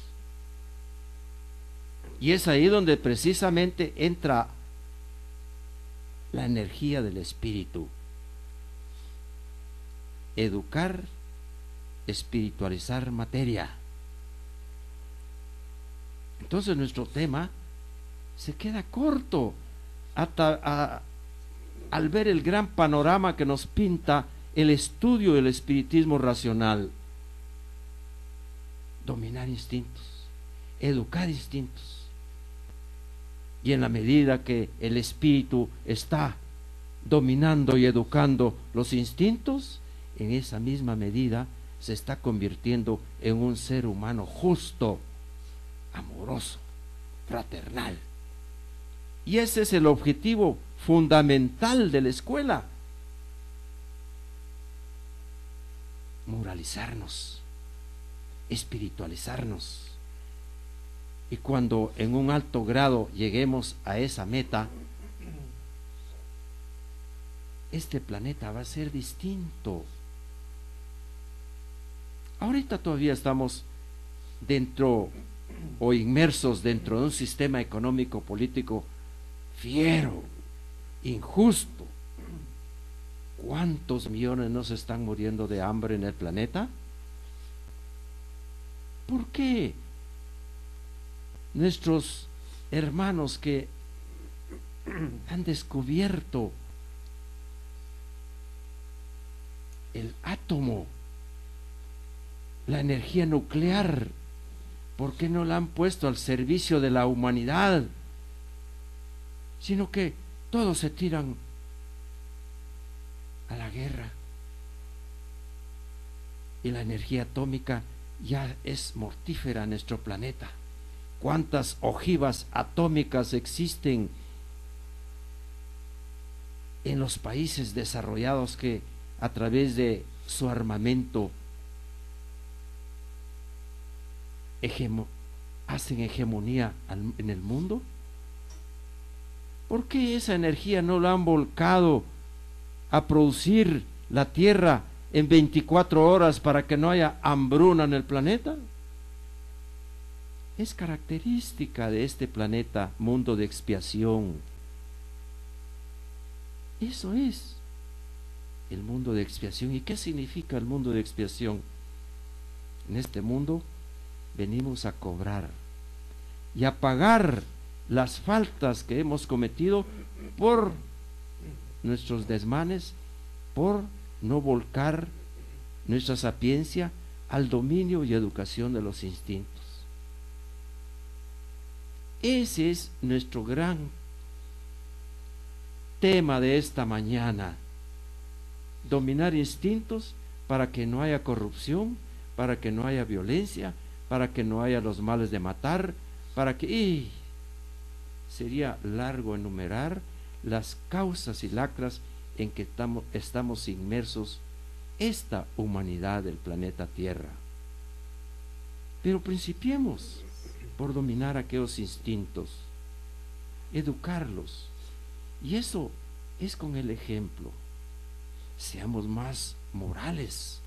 Y es ahí donde precisamente entra la energía del espíritu. Educar, espiritualizar materia. Entonces nuestro tema se queda corto al ver el gran panorama que nos pinta el estudio del espiritismo racional. Dominar instintos, educar instintos. Y en la medida que el espíritu está dominando y educando los instintos, en esa misma medida se está convirtiendo en un ser humano justo, amoroso, fraternal. Y ese es el objetivo fundamental de la escuela: moralizarnos, espiritualizarnos. Y cuando en un alto grado lleguemos a esa meta, este planeta va a ser distinto. Ahorita todavía estamos dentro o inmersos dentro de un sistema económico político fiero, injusto. ¿Cuántos millones no se están muriendo de hambre en el planeta? ¿Por qué nuestros hermanos que han descubierto el átomo, la energía nuclear, por qué no la han puesto al servicio de la humanidad? Sino que todos se tiran a la guerra. Y la energía atómica ya es mortífera en nuestro planeta. ¿Cuántas ojivas atómicas existen en los países desarrollados que a través de su armamento hacen hegemonía en el mundo? ¿Por qué esa energía no la han volcado a producir la tierra en 24 horas para que no haya hambruna en el planeta? Es característica de este planeta, mundo de expiación. Eso es el mundo de expiación. ¿Y qué significa el mundo de expiación? En este mundo venimos a cobrar y a pagar las faltas que hemos cometido por nuestros desmanes, por no volcar nuestra sapiencia al dominio y educación de los instintos. Ese es nuestro gran tema de esta mañana: dominar instintos para que no haya corrupción, para que no haya violencia, para que no haya los males de matar, para que... sería largo enumerar las causas y lacras en que estamos inmersos esta humanidad del planeta Tierra. Pero principiemos por dominar aquellos instintos, educarlos, y eso es con el ejemplo. Seamos más morales,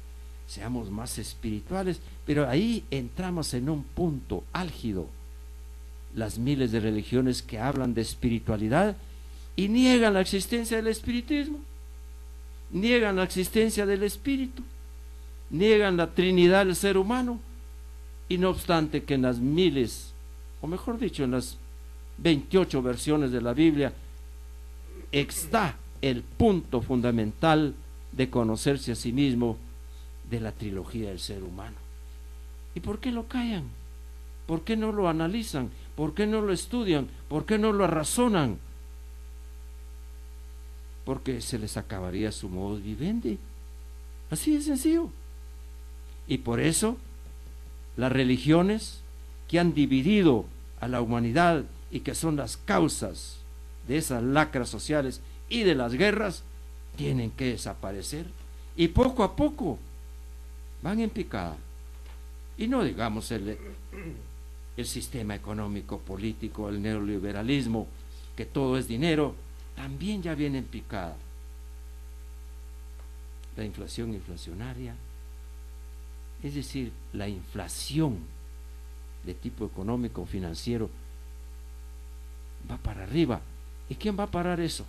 seamos más espirituales, pero ahí entramos en un punto álgido. Las miles de religiones que hablan de espiritualidad y niegan la existencia del espiritismo, niegan la existencia del espíritu, niegan la Trinidad del ser humano, y no obstante que en las miles, o mejor dicho, en las 28 versiones de la Biblia está el punto fundamental de conocerse a sí mismo de la trilogía del ser humano. ¿Y por qué lo callan? ¿Por qué no lo analizan? ¿Por qué no lo estudian? ¿Por qué no lo razonan? Porque se les acabaría su modus vivendi. Así de sencillo. Y por eso las religiones que han dividido a la humanidad y que son las causas de esas lacras sociales y de las guerras tienen que desaparecer, y poco a poco van en picada. Y no digamos el sistema económico político, el neoliberalismo, que todo es dinero, también ya viene en picada. La inflación inflacionaria, es decir, la inflación de tipo económico financiero va para arriba. ¿Y quién va a parar eso?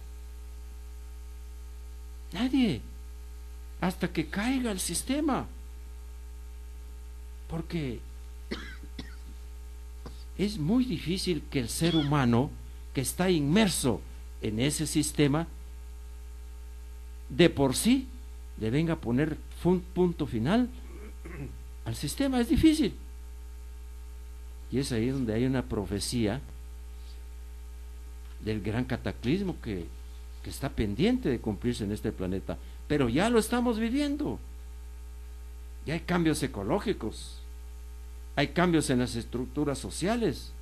Nadie, hasta que caiga el sistema, porque es muy difícil que el ser humano que está inmerso en ese sistema de por sí le venga a poner punto final al sistema. Es difícil, y es ahí donde hay una profecía del gran cataclismo que está pendiente de cumplirse en este planeta, pero ya lo estamos viviendo. Ya hay cambios ecológicos, hay cambios en las estructuras sociales.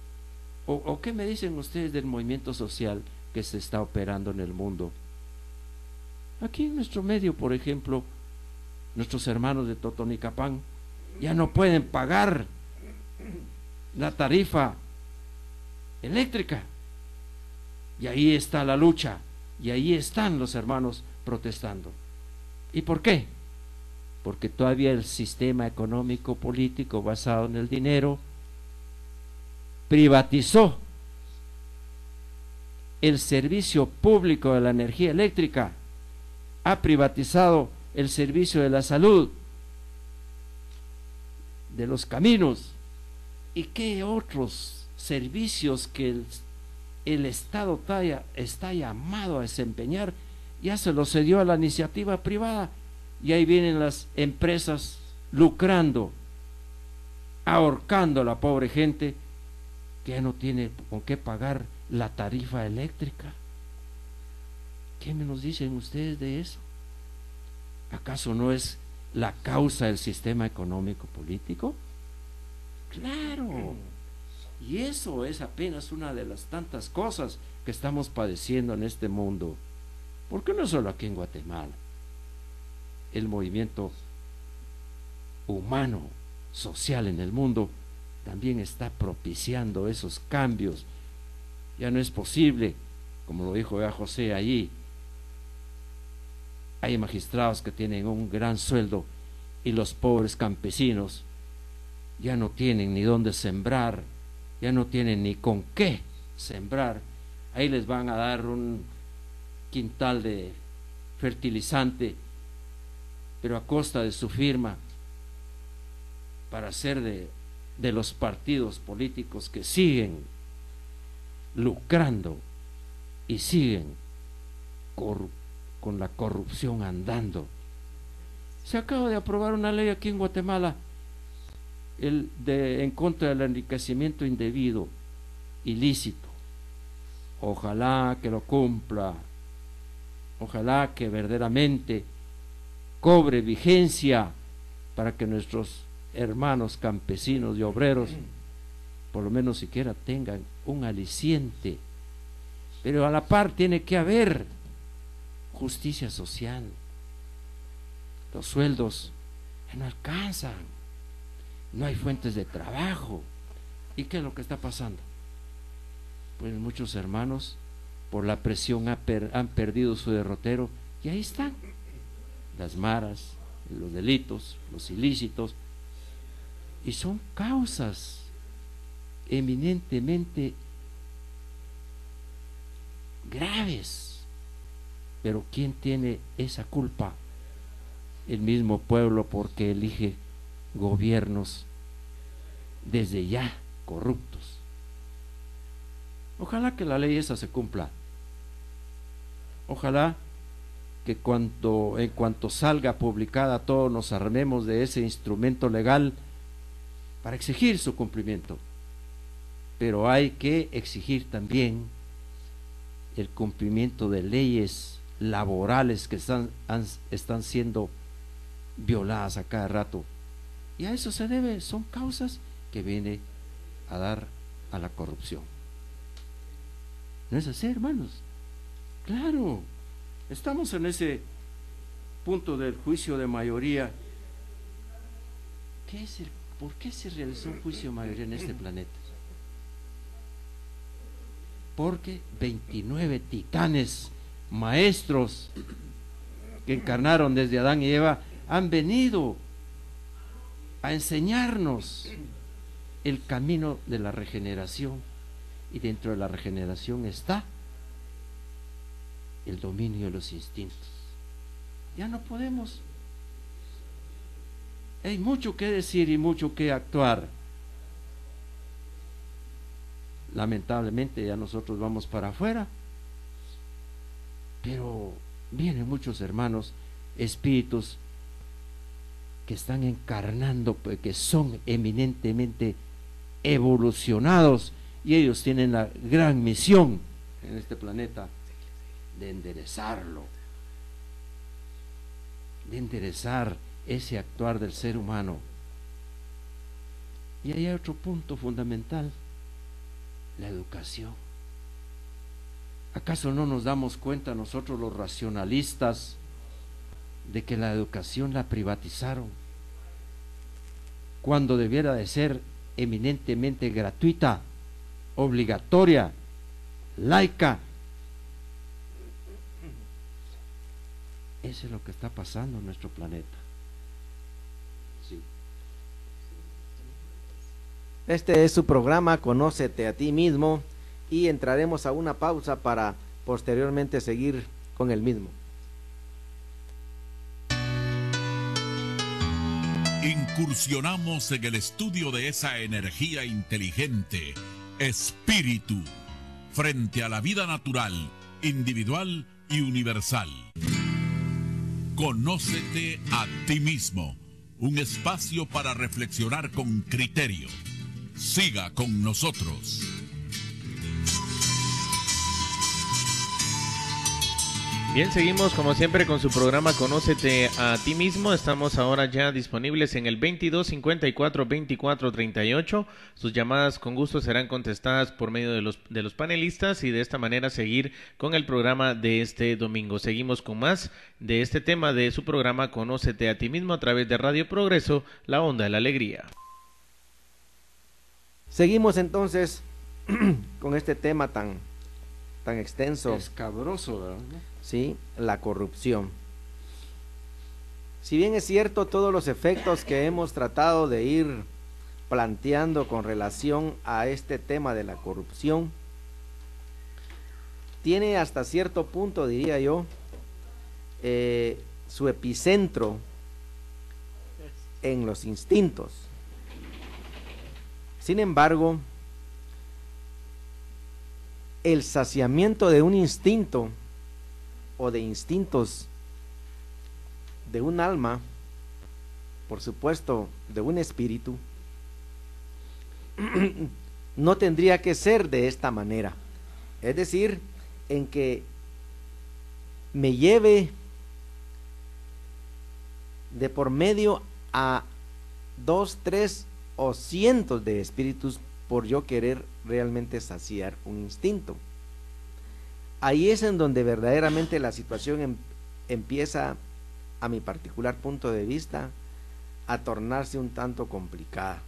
¿O qué me dicen ustedes del movimiento social que se está operando en el mundo? Aquí en nuestro medio, por ejemplo, nuestros hermanos de Totonicapán ya no pueden pagar la tarifa eléctrica, y ahí está la lucha, y ahí están los hermanos protestando. ¿Y por qué? Porque todavía el sistema económico político basado en el dinero privatizó el servicio público de la energía eléctrica, ha privatizado el servicio de la salud, de los caminos, y qué otros servicios que el Estado está llamado a desempeñar, ya se lo cedió a la iniciativa privada, y ahí vienen las empresas lucrando, ahorcando a la pobre gente que ya no tiene con qué pagar la tarifa eléctrica. ¿Qué me nos dicen ustedes de eso? ¿Acaso no es la causa del sistema económico político? Claro, y eso es apenas una de las tantas cosas que estamos padeciendo en este mundo, porque no solo aquí en Guatemala, el movimiento humano, social en el mundo también está propiciando esos cambios. Ya no es posible, como lo dijo José allí, hay magistrados que tienen un gran sueldo y los pobres campesinos ya no tienen ni dónde sembrar, ya no tienen ni con qué sembrar. Ahí les van a dar un quintal de fertilizante, pero a costa de su firma, para hacer de los partidos políticos que siguen lucrando y siguen con la corrupción andando. Se acaba de aprobar una ley aquí en Guatemala en contra del enriquecimiento indebido, ilícito. Ojalá que lo cumpla, ojalá que verdaderamente cobre vigencia para que nuestros hermanos campesinos y obreros por lo menos siquiera tengan un aliciente. Pero a la par tiene que haber justicia social. Los sueldos ya no alcanzan, no hay fuentes de trabajo. ¿Y qué es lo que está pasando? Pues muchos hermanos por la presión han perdido su derrotero, y ahí están las maras, los delitos, los ilícitos, y son causas eminentemente graves. Pero ¿quién tiene esa culpa? El mismo pueblo, porque elige gobiernos desde ya corruptos. Ojalá que la ley esa se cumpla. Ojalá que en cuanto salga publicada todos nos armemos de ese instrumento legal para exigir su cumplimiento. Pero hay que exigir también el cumplimiento de leyes laborales que están siendo violadas a cada rato, y a eso se debe, son causas que viene a dar a la corrupción. ¿No es así, hermanos? Claro, estamos en ese punto del juicio de mayoría. ¿Por qué se realizó un juicio de mayoría en este planeta? Porque 29 titanes maestros que encarnaron desde Adán y Eva han venido a enseñarnos el camino de la regeneración, y dentro de la regeneración está el dominio de los instintos. Ya no podemos, hay mucho que decir y mucho que actuar. Lamentablemente ya nosotros vamos para afuera, pero vienen muchos hermanos, espíritus que están encarnando, que son eminentemente evolucionados, y ellos tienen la gran misión en este planeta de enderezarlo, de enderezar ese actuar del ser humano. Y ahí hay otro punto fundamental: la educación. ¿Acaso no nos damos cuenta nosotros los racionalistas de que la educación la privatizaron cuando debiera de ser eminentemente gratuita, obligatoria, laica? Eso es lo que está pasando en nuestro planeta. Sí. Este es su programa Conócete a ti mismo, y entraremos a una pausa para posteriormente seguir con el mismo. Incursionamos en el estudio de esa energía inteligente, espíritu, frente a la vida natural, individual y universal. Conócete a ti mismo, un espacio para reflexionar con criterio. Siga con nosotros. Bien, seguimos como siempre con su programa Conócete a ti mismo. Estamos ahora ya disponibles en el 22 54 24 38. Sus llamadas con gusto serán contestadas por medio de los panelistas y de esta manera seguir con el programa de este domingo. Seguimos con más de este tema de su programa Conócete a ti mismo a través de Radio Progreso, la onda de la alegría. Seguimos entonces con este tema tan extenso. Escabroso, ¿verdad? Sí, la corrupción. Si bien es cierto todos los efectos que hemos tratado de ir planteando con relación a este tema de la corrupción, tiene hasta cierto punto, diría yo, su epicentro en los instintos. Sin embargo, el saciamiento de un instinto o de instintos de un alma, por supuesto de un espíritu, no tendría que ser de esta manera. Es decir, en que me lleve de por medio a 2, 3 o cientos de espíritus por yo querer realmente saciar un instinto. Ahí es en donde verdaderamente la situación empieza, a mi particular punto de vista, a tornarse un tanto complicada.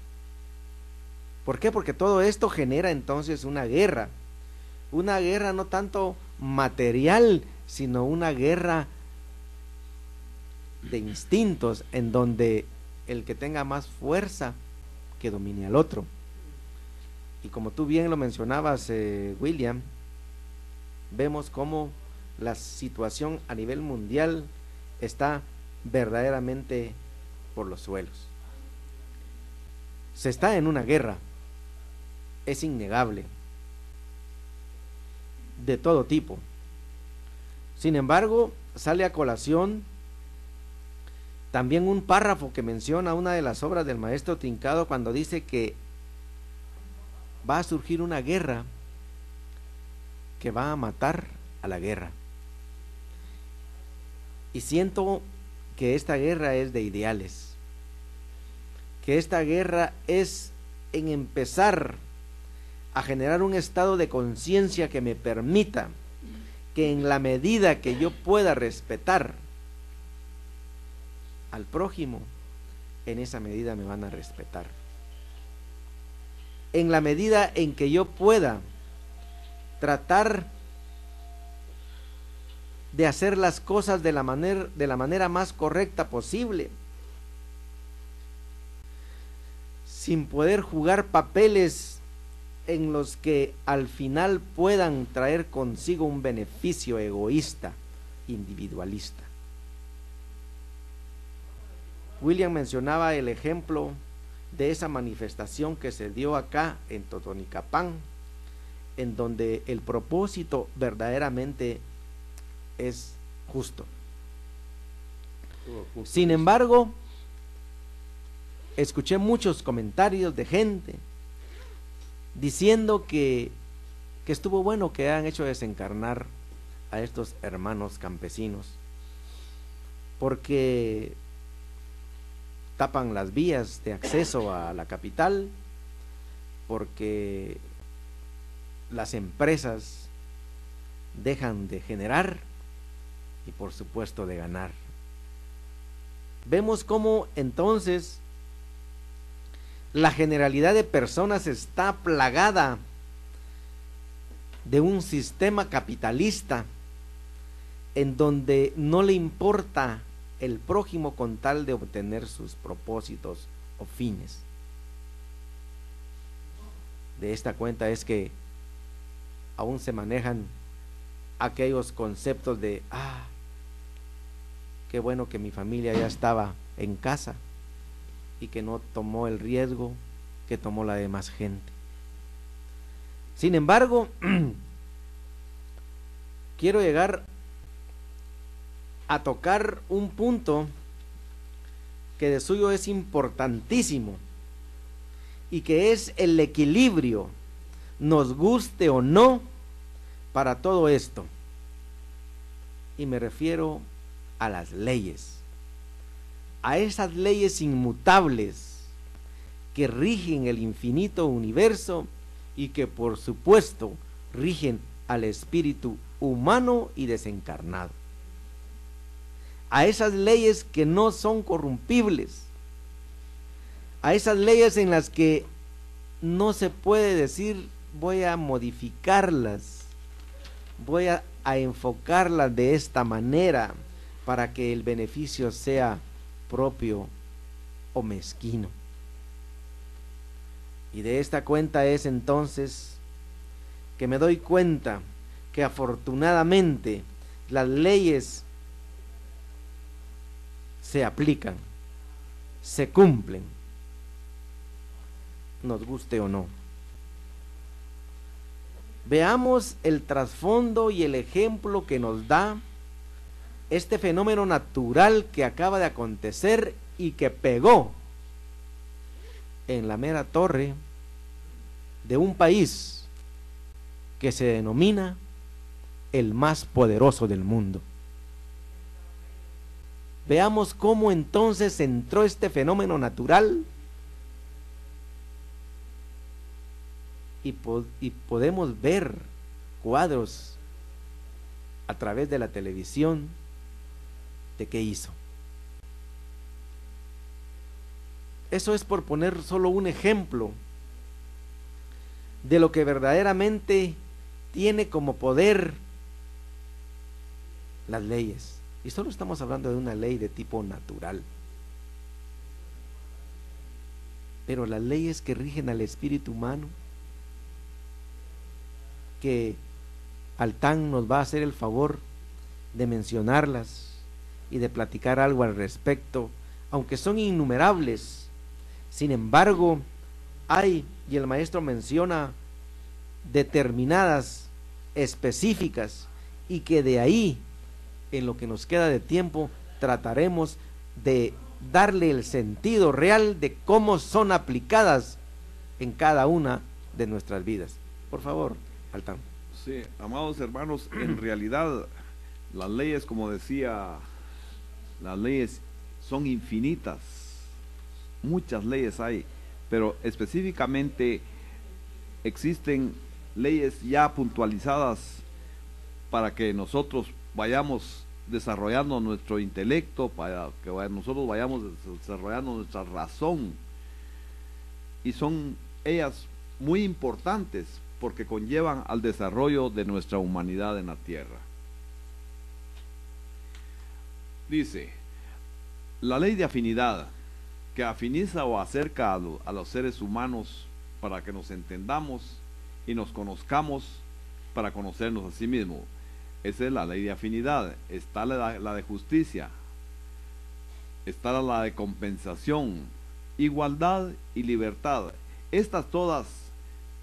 ¿Por qué? Porque todo esto genera entonces una guerra no tanto material, sino una guerra de instintos, en donde el que tenga más fuerza que domine al otro. Y como tú bien lo mencionabas, William, vemos cómo la situación a nivel mundial está verdaderamente por los suelos. Se está en una guerra, es innegable, de todo tipo. Sin embargo, sale a colación también un párrafo que menciona una de las obras del maestro Trincado, cuando dice que va a surgir una guerra que va a matar a la guerra. Y siento que esta guerra es de ideales, que esta guerra es en empezar a generar un estado de conciencia que me permita que en la medida que yo pueda respetar al prójimo, en esa medida me van a respetar. En la medida en que yo pueda tratar de hacer las cosas de la manera más correcta posible, sin poder jugar papeles en los que al final puedan traer consigo un beneficio egoísta, individualista. William mencionaba el ejemplo de esa manifestación que se dio acá en Totonicapán, en donde el propósito verdaderamente es justo. Sin embargo, escuché muchos comentarios de gente diciendo que estuvo bueno que han hecho desencarnar a estos hermanos campesinos, porque tapan las vías de acceso a la capital, porque las empresas dejan de generar y por supuesto de ganar. Vemos cómo entonces la generalidad de personas está plagada de un sistema capitalista en donde no le importa el prójimo con tal de obtener sus propósitos o fines. De esta cuenta es que aún se manejan aquellos conceptos de, qué bueno que mi familia ya estaba en casa y que no tomó el riesgo que tomó la demás gente. Sin embargo, quiero llegar a tocar un punto que de suyo es importantísimo y que es el equilibrio, nos guste o no, para todo esto. Y me refiero a las leyes, a esas leyes inmutables que rigen el infinito universo y que por supuesto rigen al espíritu humano y desencarnado. A esas leyes que no son corrompibles, a esas leyes en las que no se puede decir voy a modificarlas, voy a enfocarlas de esta manera para que el beneficio sea propio o mezquino. Y de esta cuenta es entonces que me doy cuenta que afortunadamente las leyes se aplican, se cumplen, nos guste o no. Veamos el trasfondo y el ejemplo que nos da este fenómeno natural que acaba de acontecer y que pegó en la mera torre de un país que se denomina el más poderoso del mundo. Veamos cómo entonces entró este fenómeno natural y podemos ver cuadros a través de la televisión de qué hizo. Eso es por poner solo un ejemplo de lo que verdaderamente tiene como poder las leyes. Y solo estamos hablando de una ley de tipo natural. Pero las leyes que rigen al espíritu humano, que Altán nos va a hacer el favor de mencionarlas y de platicar algo al respecto, aunque son innumerables. Sin embargo, hay, y el maestro menciona determinadas, específicas, y que de ahí, en lo que nos queda de tiempo, trataremos de darle el sentido real de cómo son aplicadas en cada una de nuestras vidas. Por favor, Altán. Sí, amados hermanos, en realidad las leyes, como decía, las leyes son infinitas, muchas leyes hay, pero específicamente existen leyes ya puntualizadas para que nosotros vayamos desarrollando nuestro intelecto, para que nosotros vayamos desarrollando nuestra razón, y son ellas muy importantes porque conllevan al desarrollo de nuestra humanidad en la tierra. Dice, la ley de afinidad, que afiniza o acerca a los seres humanos para que nos entendamos y nos conozcamos para conocernos a sí mismos. Esa es la ley de afinidad. Está la de justicia, está la de compensación, igualdad y libertad. Estas todas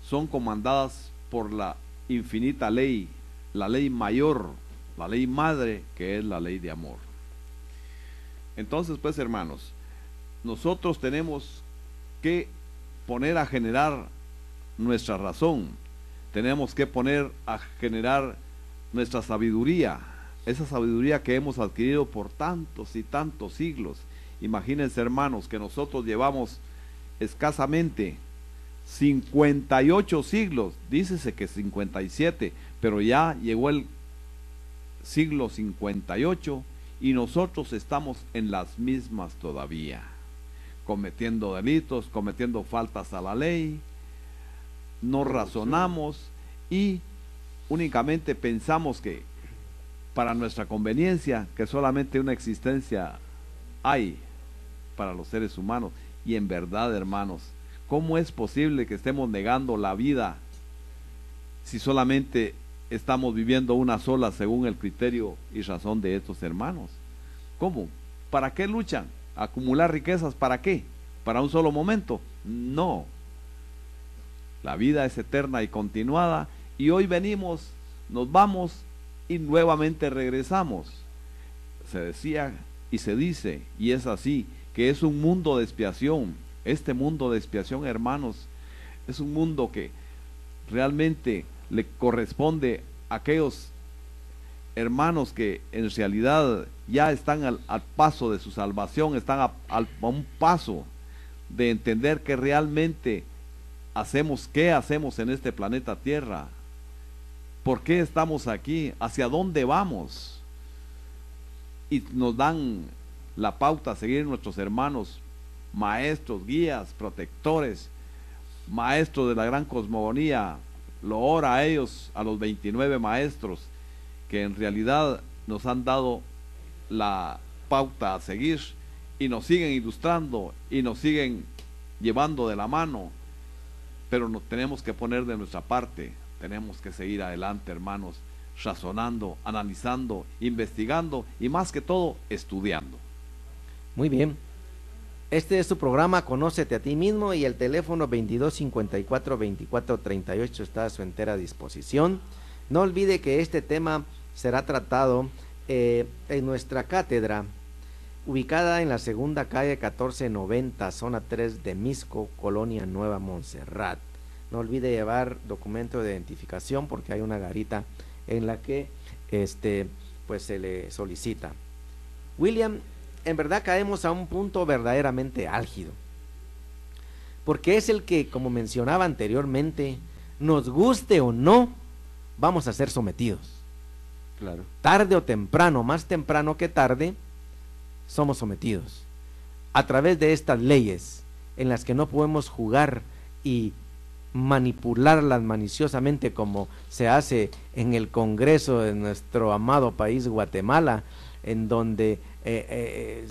son comandadas por la infinita ley, la ley mayor, la ley madre, que es la ley de amor. Entonces, pues, hermanos, nosotros tenemos que poner a generar nuestra razón, tenemos que poner a generar nuestra sabiduría, esa sabiduría que hemos adquirido por tantos y tantos siglos. Imagínense, hermanos, que nosotros llevamos escasamente 58 siglos, dícese que 57, pero ya llegó el siglo 58 y nosotros estamos en las mismas todavía, cometiendo delitos, cometiendo faltas a la ley, no razonamos y únicamente pensamos que para nuestra conveniencia, que solamente una existencia hay para los seres humanos. Y en verdad, hermanos, ¿cómo es posible que estemos negando la vida si solamente estamos viviendo una sola según el criterio y razón de estos hermanos? ¿Cómo? ¿Para qué luchan? ¿Acumular riquezas para qué? ¿Para un solo momento? No. La vida es eterna y continuada, y hoy venimos, nos vamos y nuevamente regresamos. Se decía y se dice, y es así, que es un mundo de expiación. Este mundo de expiación, hermanos, es un mundo que realmente le corresponde a aquellos hermanos que en realidad ya están al paso de su salvación, están a un paso de entender que realmente qué hacemos en este planeta Tierra, por qué estamos aquí, hacia dónde vamos, y nos dan la pauta a seguir nuestros hermanos, maestros, guías, protectores, maestros de la gran cosmogonía. Lo ora a ellos, a los 29 maestros, que en realidad nos han dado la pauta a seguir, y nos siguen ilustrando, y nos siguen llevando de la mano, pero nos tenemos que poner de nuestra parte, tenemos que seguir adelante, hermanos, razonando, analizando, investigando, y más que todo, estudiando. Muy bien. Este es su programa Conócete a ti mismo, y el teléfono 2254-2438 está a su entera disposición. No olvide que este tema será tratado en nuestra cátedra, ubicada en la segunda calle 1490, zona 3 de Misco, Colonia Nueva Montserrat. No olvide llevar documento de identificación, porque hay una garita en la que pues se le solicita. William, en verdad caemos a un punto verdaderamente álgido, porque es el que, como mencionaba anteriormente, nos guste o no, vamos a ser sometidos. Claro. Tarde o temprano, más temprano que tarde, somos sometidos a través de estas leyes en las que no podemos jugar y manipularlas maliciosamente como se hace en el Congreso de nuestro amado país Guatemala, en donde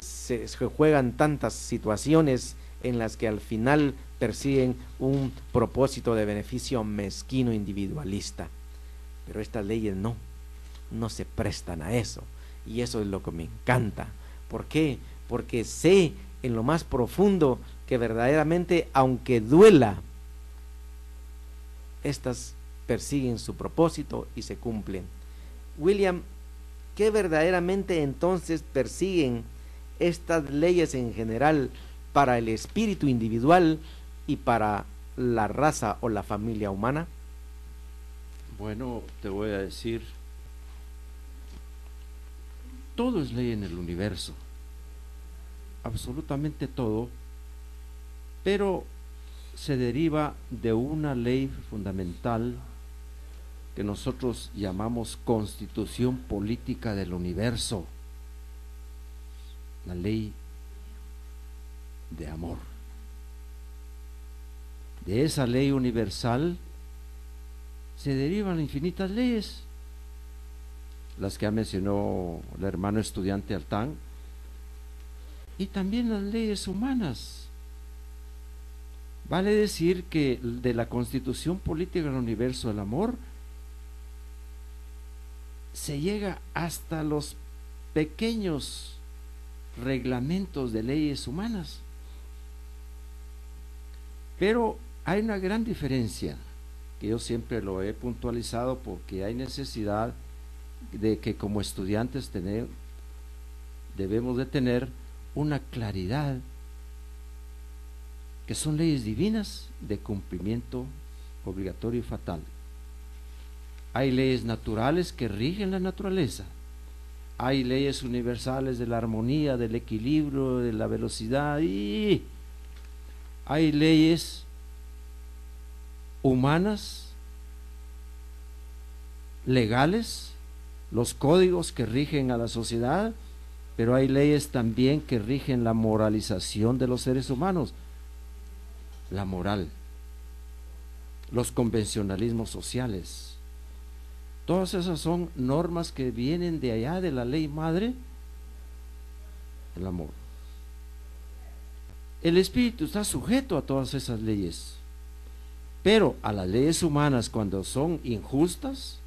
se juegan tantas situaciones en las que al final persiguen un propósito de beneficio mezquino individualista. Pero estas leyes no se prestan a eso, y eso es lo que me encanta. ¿Por qué? Porque sé en lo más profundo que verdaderamente, aunque duela, estas persiguen su propósito y se cumplen. William, ¿qué verdaderamente entonces persiguen estas leyes en general para el espíritu individual y para la raza o la familia humana? Bueno, te voy a decir, todo es ley en el universo, absolutamente todo, pero se deriva de una ley fundamental que nosotros llamamos Constitución Política del Universo, la ley de amor. De esa ley universal se derivan infinitas leyes, las que ha mencionado el hermano estudiante Altán, y también las leyes humanas. Vale decir que de la Constitución Política del Universo del Amor se llega hasta los pequeños reglamentos de leyes humanas. Pero hay una gran diferencia, que yo siempre lo he puntualizado, porque hay necesidad de que como estudiantes debemos de tener una claridad, que son leyes divinas de cumplimiento obligatorio y fatal. Hay leyes naturales que rigen la naturaleza, hay leyes universales de la armonía, del equilibrio, de la velocidad, y hay leyes humanas, legales, los códigos que rigen a la sociedad, pero hay leyes también que rigen la moralización de los seres humanos, la moral, los convencionalismos sociales. Todas esas son normas que vienen de allá, de la ley madre, el amor. El espíritu está sujeto a todas esas leyes, Pero a las leyes humanas, cuando son injustas,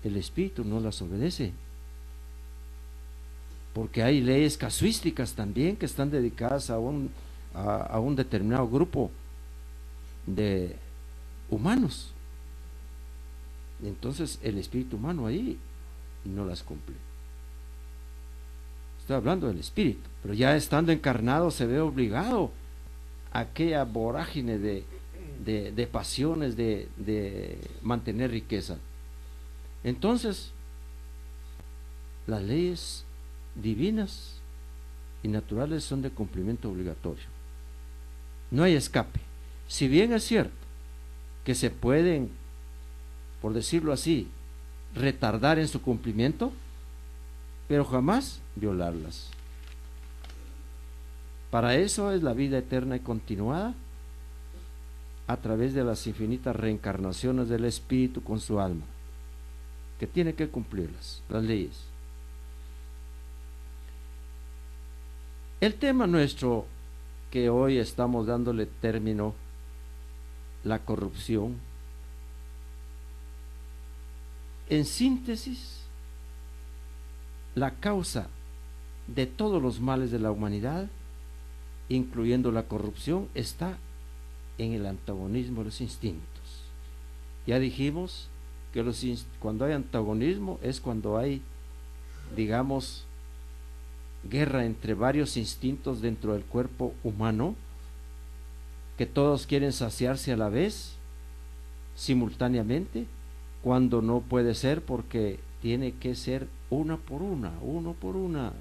el espíritu no las obedece. Porque hay leyes casuísticas también que están dedicadas a un determinado grupo de humanos. Entonces el espíritu humano ahí no las cumple. Estoy hablando del espíritu, pero ya estando encarnado se ve obligado a aquella vorágine de pasiones, de mantener riqueza. Entonces, las leyes divinas y naturales son de cumplimiento obligatorio. No hay escape. Si bien es cierto que se pueden, por decirlo así, retardar en su cumplimiento, pero jamás violarlas. Para eso es la vida eterna y continuada a través de las infinitas reencarnaciones del espíritu con su alma, que tiene que cumplirlas, las leyes. El tema nuestro, que hoy estamos dándole término, la corrupción, en síntesis, la causa de todos los males de la humanidad, incluyendo la corrupción, está en el antagonismo de los instintos. Ya dijimos que cuando hay antagonismo es cuando hay, digamos, guerra entre varios instintos dentro del cuerpo humano, que todos quieren saciarse a la vez, simultáneamente, cuando no puede ser, porque tiene que ser uno por una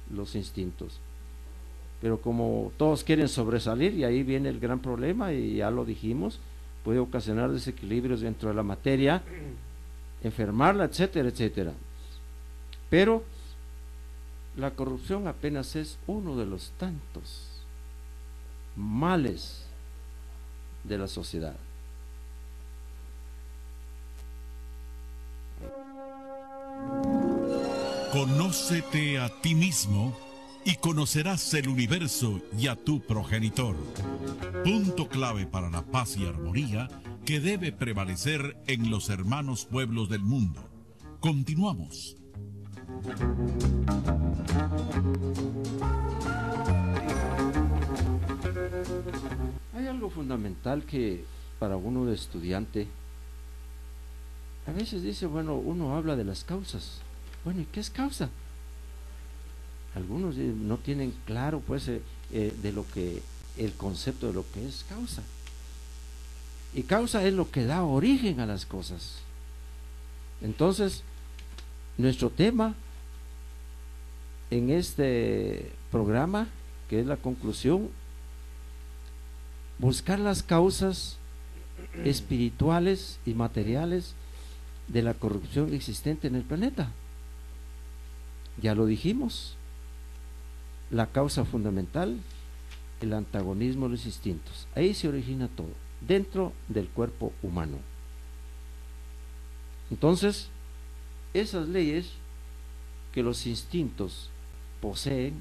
los instintos. Pero como todos quieren sobresalir, y ahí viene el gran problema, y ya lo dijimos, puede ocasionar desequilibrios dentro de la materia, enfermarla, etcétera, etcétera. Pero la corrupción apenas es uno de los tantos males de la sociedad. Conócete a ti mismo y conocerás el universo y a tu progenitor. Punto clave para la paz y armonía que debe prevalecer en los hermanos pueblos del mundo. Continuamos. Hay algo fundamental que para uno de estudiante, a veces dice, bueno, uno habla de las causas. Bueno, ¿y qué es causa? Algunos no tienen claro, pues, de lo que, el concepto de lo que es causa. Y causa es lo que da origen a las cosas. Entonces, nuestro tema en este programa, que es la conclusión, buscar las causas espirituales y materiales de la corrupción existente en el planeta. Ya lo dijimos, la causa fundamental, el antagonismo de los instintos. Ahí se origina todo, dentro del cuerpo humano. Entonces, esas leyes que los instintos poseen,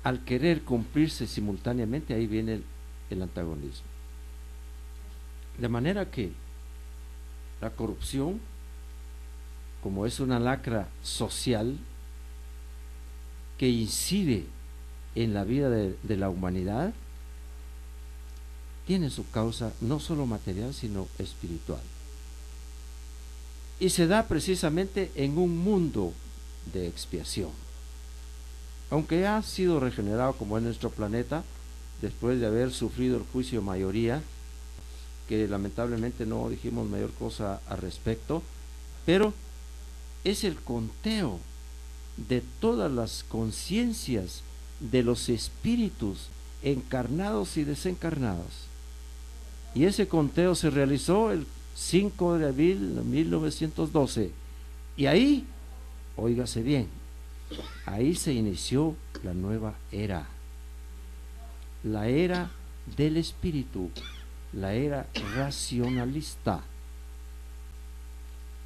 al querer cumplirse simultáneamente, ahí viene el antagonismo. De manera que la corrupción, como es una lacra social que incide en la vida de la humanidad, tiene su causa no solo material, sino espiritual. Y se da precisamente en un mundo de expiación. Aunque ha sido regenerado como es nuestro planeta, después de haber sufrido el juicio mayoría, que lamentablemente no dijimos mayor cosa al respecto, pero es el conteo de todas las conciencias de los espíritus encarnados y desencarnados. Y ese conteo se realizó el 5 de abril de 1912. Y ahí, óigase bien, ahí se inició la nueva era. La era del espíritu, la era racionalista.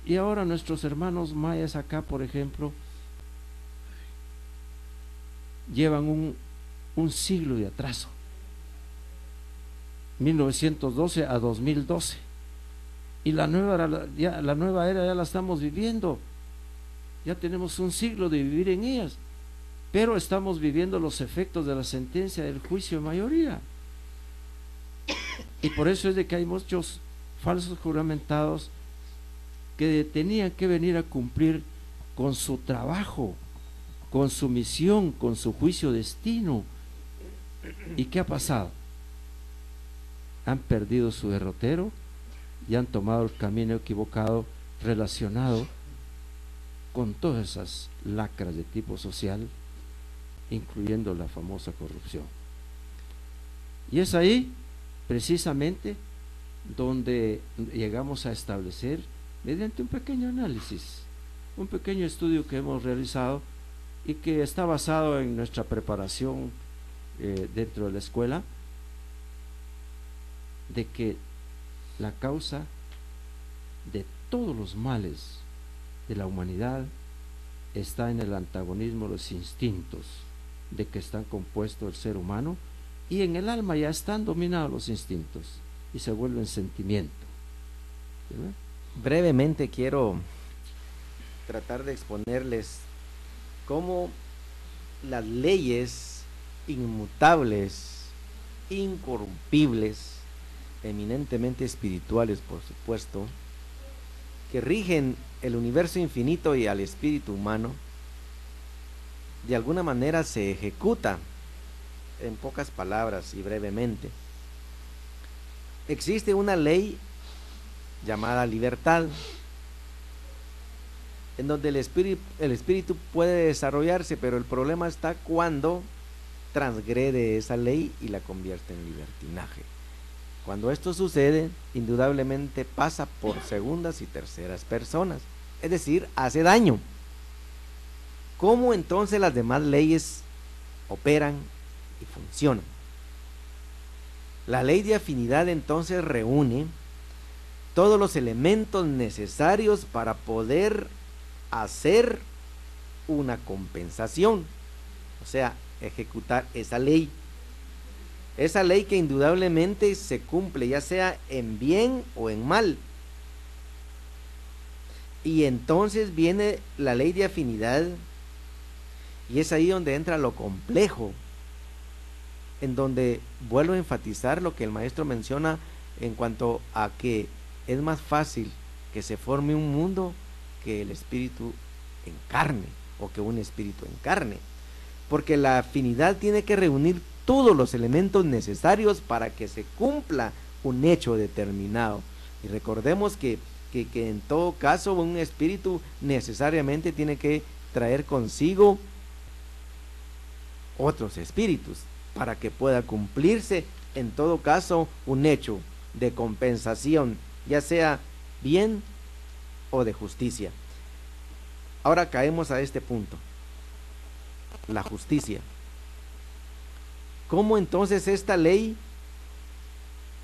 Y ahora nuestros hermanos mayas acá, por ejemplo, llevan un siglo de atraso. 1912 a 2012. Y la nueva era ya la estamos viviendo. Ya tenemos un siglo de vivir en ellas. Pero estamos viviendo los efectos de la sentencia del juicio de mayoría. Y por eso es de que hay muchos falsos juramentados que tenían que venir a cumplir con su trabajo, con su misión, con su juicio destino. ¿Y qué ha pasado? Han perdido su derrotero y han tomado el camino equivocado relacionado con todas esas lacras de tipo social, incluyendo la famosa corrupción. Y es ahí precisamente donde llegamos a establecer, mediante un pequeño análisis, un pequeño estudio que hemos realizado y que está basado en nuestra preparación dentro de la escuela, de que la causa de todos los males de la humanidad está en el antagonismo de los instintos de que están compuestos el ser humano, y en el alma ya están dominados los instintos y se vuelven sentimiento. ¿verdad? Brevemente quiero tratar de exponerles cómo las leyes inmutables, incorruptibles, eminentemente espirituales, por supuesto, que rigen el universo infinito y al espíritu humano, de alguna manera se ejecuta. En pocas palabras y brevemente, existe una ley llamada libertad, en donde el espíritu puede desarrollarse, pero el problema está cuando transgrede esa ley y la convierte en libertinaje. Cuando esto sucede, indudablemente pasa por segundas y terceras personas, es decir, hace daño. ¿Cómo entonces las demás leyes operan y funcionan? La ley de afinidad entonces reúne todos los elementos necesarios para poder hacer una compensación, o sea, ejecutar esa ley que indudablemente se cumple, ya sea en bien o en mal. Y entonces viene la ley de afinidad, y es ahí donde entra lo complejo, en donde vuelvo a enfatizar lo que el maestro menciona en cuanto a que es más fácil que se forme un mundo que el espíritu encarne, o que un espíritu encarne, porque la afinidad tiene que reunir todos los elementos necesarios para que se cumpla un hecho determinado. Y recordemos que en todo caso un espíritu necesariamente tiene que traer consigo otros espíritus para que pueda cumplirse en todo caso un hecho de compensación, ya sea bien o de justicia. Ahora caemos a este punto, la justicia. ¿Cómo entonces esta ley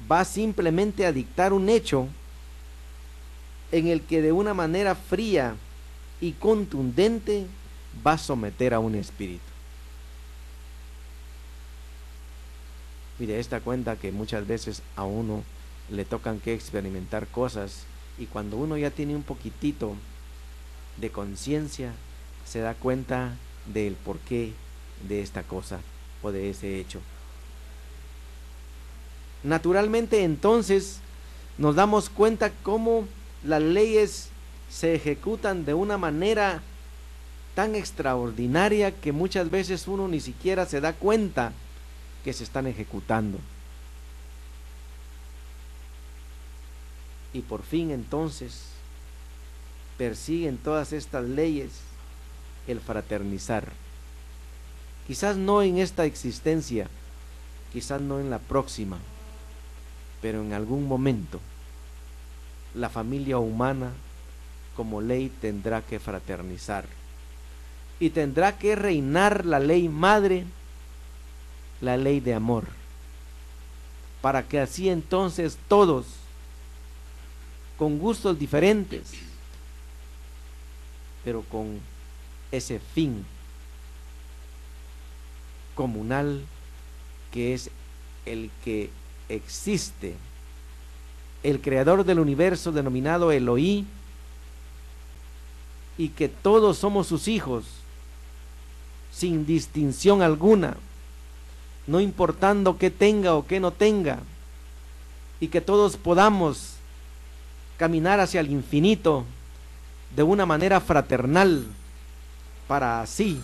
va simplemente a dictar un hecho en el que de una manera fría y contundente va a someter a un espíritu? Mire, esta cuenta que muchas veces a uno le tocan que experimentar cosas, y cuando uno ya tiene un poquitito de conciencia, se da cuenta del porqué de esta cosa o de ese hecho. Naturalmente entonces nos damos cuenta cómo las leyes se ejecutan de una manera tan extraordinaria que muchas veces uno ni siquiera se da cuenta que se están ejecutando. Y por fin entonces persiguen todas estas leyes el fraternizar. Quizás no en esta existencia, quizás no en la próxima, pero en algún momento la familia humana como ley tendrá que fraternizar, y tendrá que reinar la ley madre, la ley de amor, para que así entonces todos, con gustos diferentes, pero con ese fin comunal que es el que existe el creador del universo denominado Elohí, y que todos somos sus hijos, sin distinción alguna, no importando qué tenga o qué no tenga, y que todos podamos caminar hacia el infinito de una manera fraternal, para así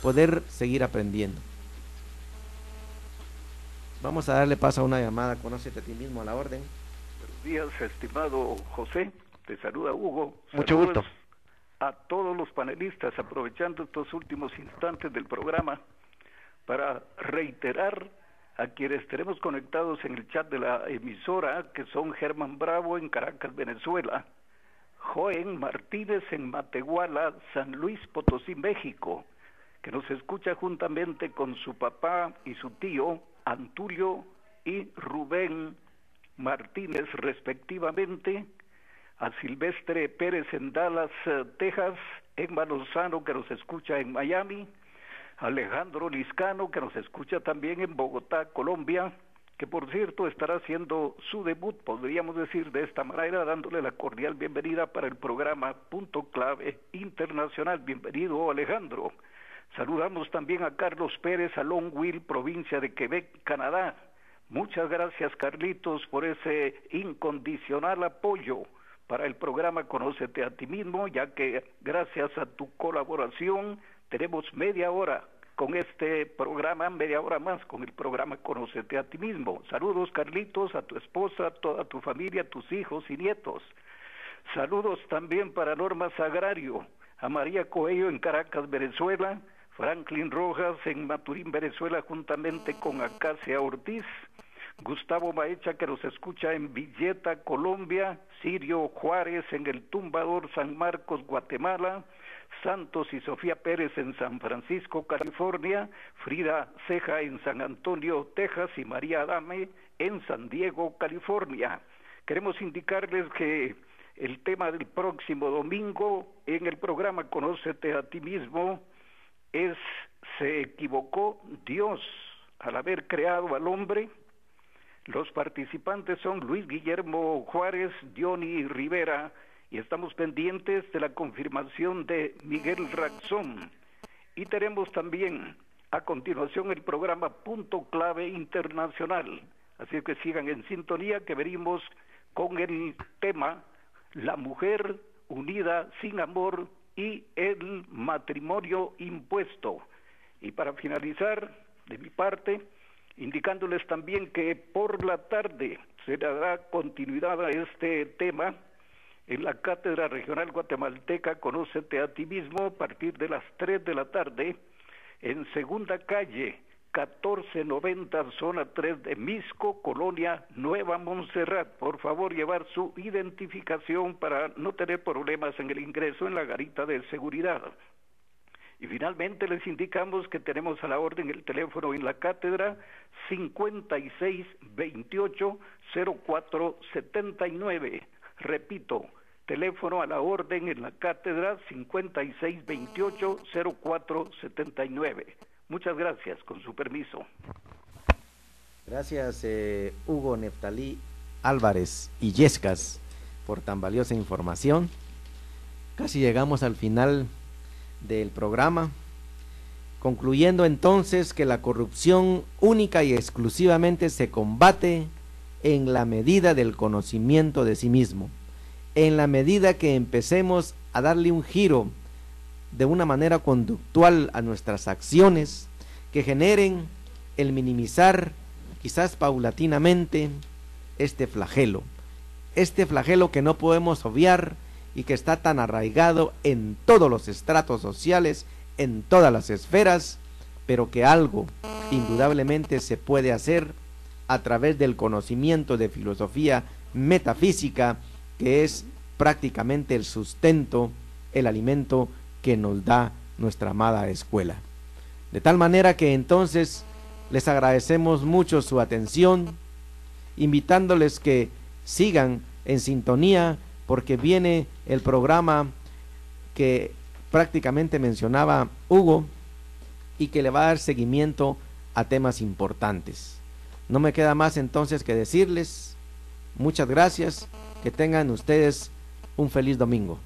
poder seguir aprendiendo. Vamos a darle paso a una llamada. Conócete a ti mismo, a la orden. Buenos días, estimado José. Te saluda Hugo. Mucho gusto. A todos los panelistas, aprovechando estos últimos instantes del programa para reiterar a quienes tenemos conectados en el chat de la emisora, que son Germán Bravo en Caracas, Venezuela, Joen Martínez en Matehuala, San Luis Potosí, México, que nos escucha juntamente con su papá y su tío, Antulio y Rubén Martínez, respectivamente, a Silvestre Pérez en Dallas, Texas, Emma Lozano, que nos escucha en Miami, Alejandro Liscano, que nos escucha también en Bogotá, Colombia, que por cierto estará haciendo su debut, podríamos decir de esta manera, dándole la cordial bienvenida para el programa Punto Clave Internacional. Bienvenido, Alejandro. Saludamos también a Carlos Pérez, a Longueuil, provincia de Quebec, Canadá. Muchas gracias, Carlitos, por ese incondicional apoyo para el programa Conócete a ti mismo, ya que gracias a tu colaboración tenemos media hora con este programa, media hora más con el programa Conócete a ti mismo. Saludos, Carlitos, a tu esposa, a toda tu familia, a tus hijos y nietos. Saludos también para Norma Sagrario, a María Coello en Caracas, Venezuela, Franklin Rojas en Maturín, Venezuela, juntamente con Acacia Ortiz, Gustavo Maecha, que nos escucha en Villeta, Colombia, Sirio Juárez en El Tumbador, San Marcos, Guatemala, Santos y Sofía Pérez en San Francisco, California, Frida Ceja en San Antonio, Texas, y María Adame en San Diego, California. Queremos indicarles que el tema del próximo domingo en el programa Conócete a ti mismo es: ¿se equivocó Dios al haber creado al hombre? Los participantes son Luis Guillermo Juárez, Diony Rivera, y estamos pendientes de la confirmación de Miguel Raxón. Y tenemos también a continuación el programa Punto Clave Internacional. Así que sigan en sintonía, que venimos con el tema La mujer unida sin amor y el matrimonio impuesto. Y para finalizar, de mi parte, indicándoles también que por la tarde se dará continuidad a este tema en la Cátedra Regional Guatemalteca Conócete a ti mismo, a partir de las 3 de la tarde, en Segunda Calle, 1490, zona 3 de Misco, Colonia Nueva Montserrat. Por favor, llevar su identificación para no tener problemas en el ingreso en la garita de seguridad. Y finalmente les indicamos que tenemos a la orden el teléfono en la cátedra 5628-0479. Repito, teléfono a la orden en la cátedra 5628-0479. Muchas gracias, con su permiso. Gracias, Hugo Neftalí Álvarez y Yescas, por tan valiosa información. Casi llegamos al final del programa, concluyendo entonces que la corrupción única y exclusivamente se combate en la medida del conocimiento de sí mismo, en la medida que empecemos a darle un giro de una manera conductual a nuestras acciones que generen el minimizar, quizás paulatinamente, este flagelo que no podemos obviar y que está tan arraigado en todos los estratos sociales, en todas las esferas, pero que algo indudablemente se puede hacer a través del conocimiento de filosofía metafísica, que es prácticamente el sustento, el alimento que nos da nuestra amada escuela. De tal manera que entonces les agradecemos mucho su atención, invitándoles que sigan en sintonía, porque viene el programa que prácticamente mencionaba Hugo y que le va a dar seguimiento a temas importantes. No me queda más entonces que decirles muchas gracias, que tengan ustedes un feliz domingo.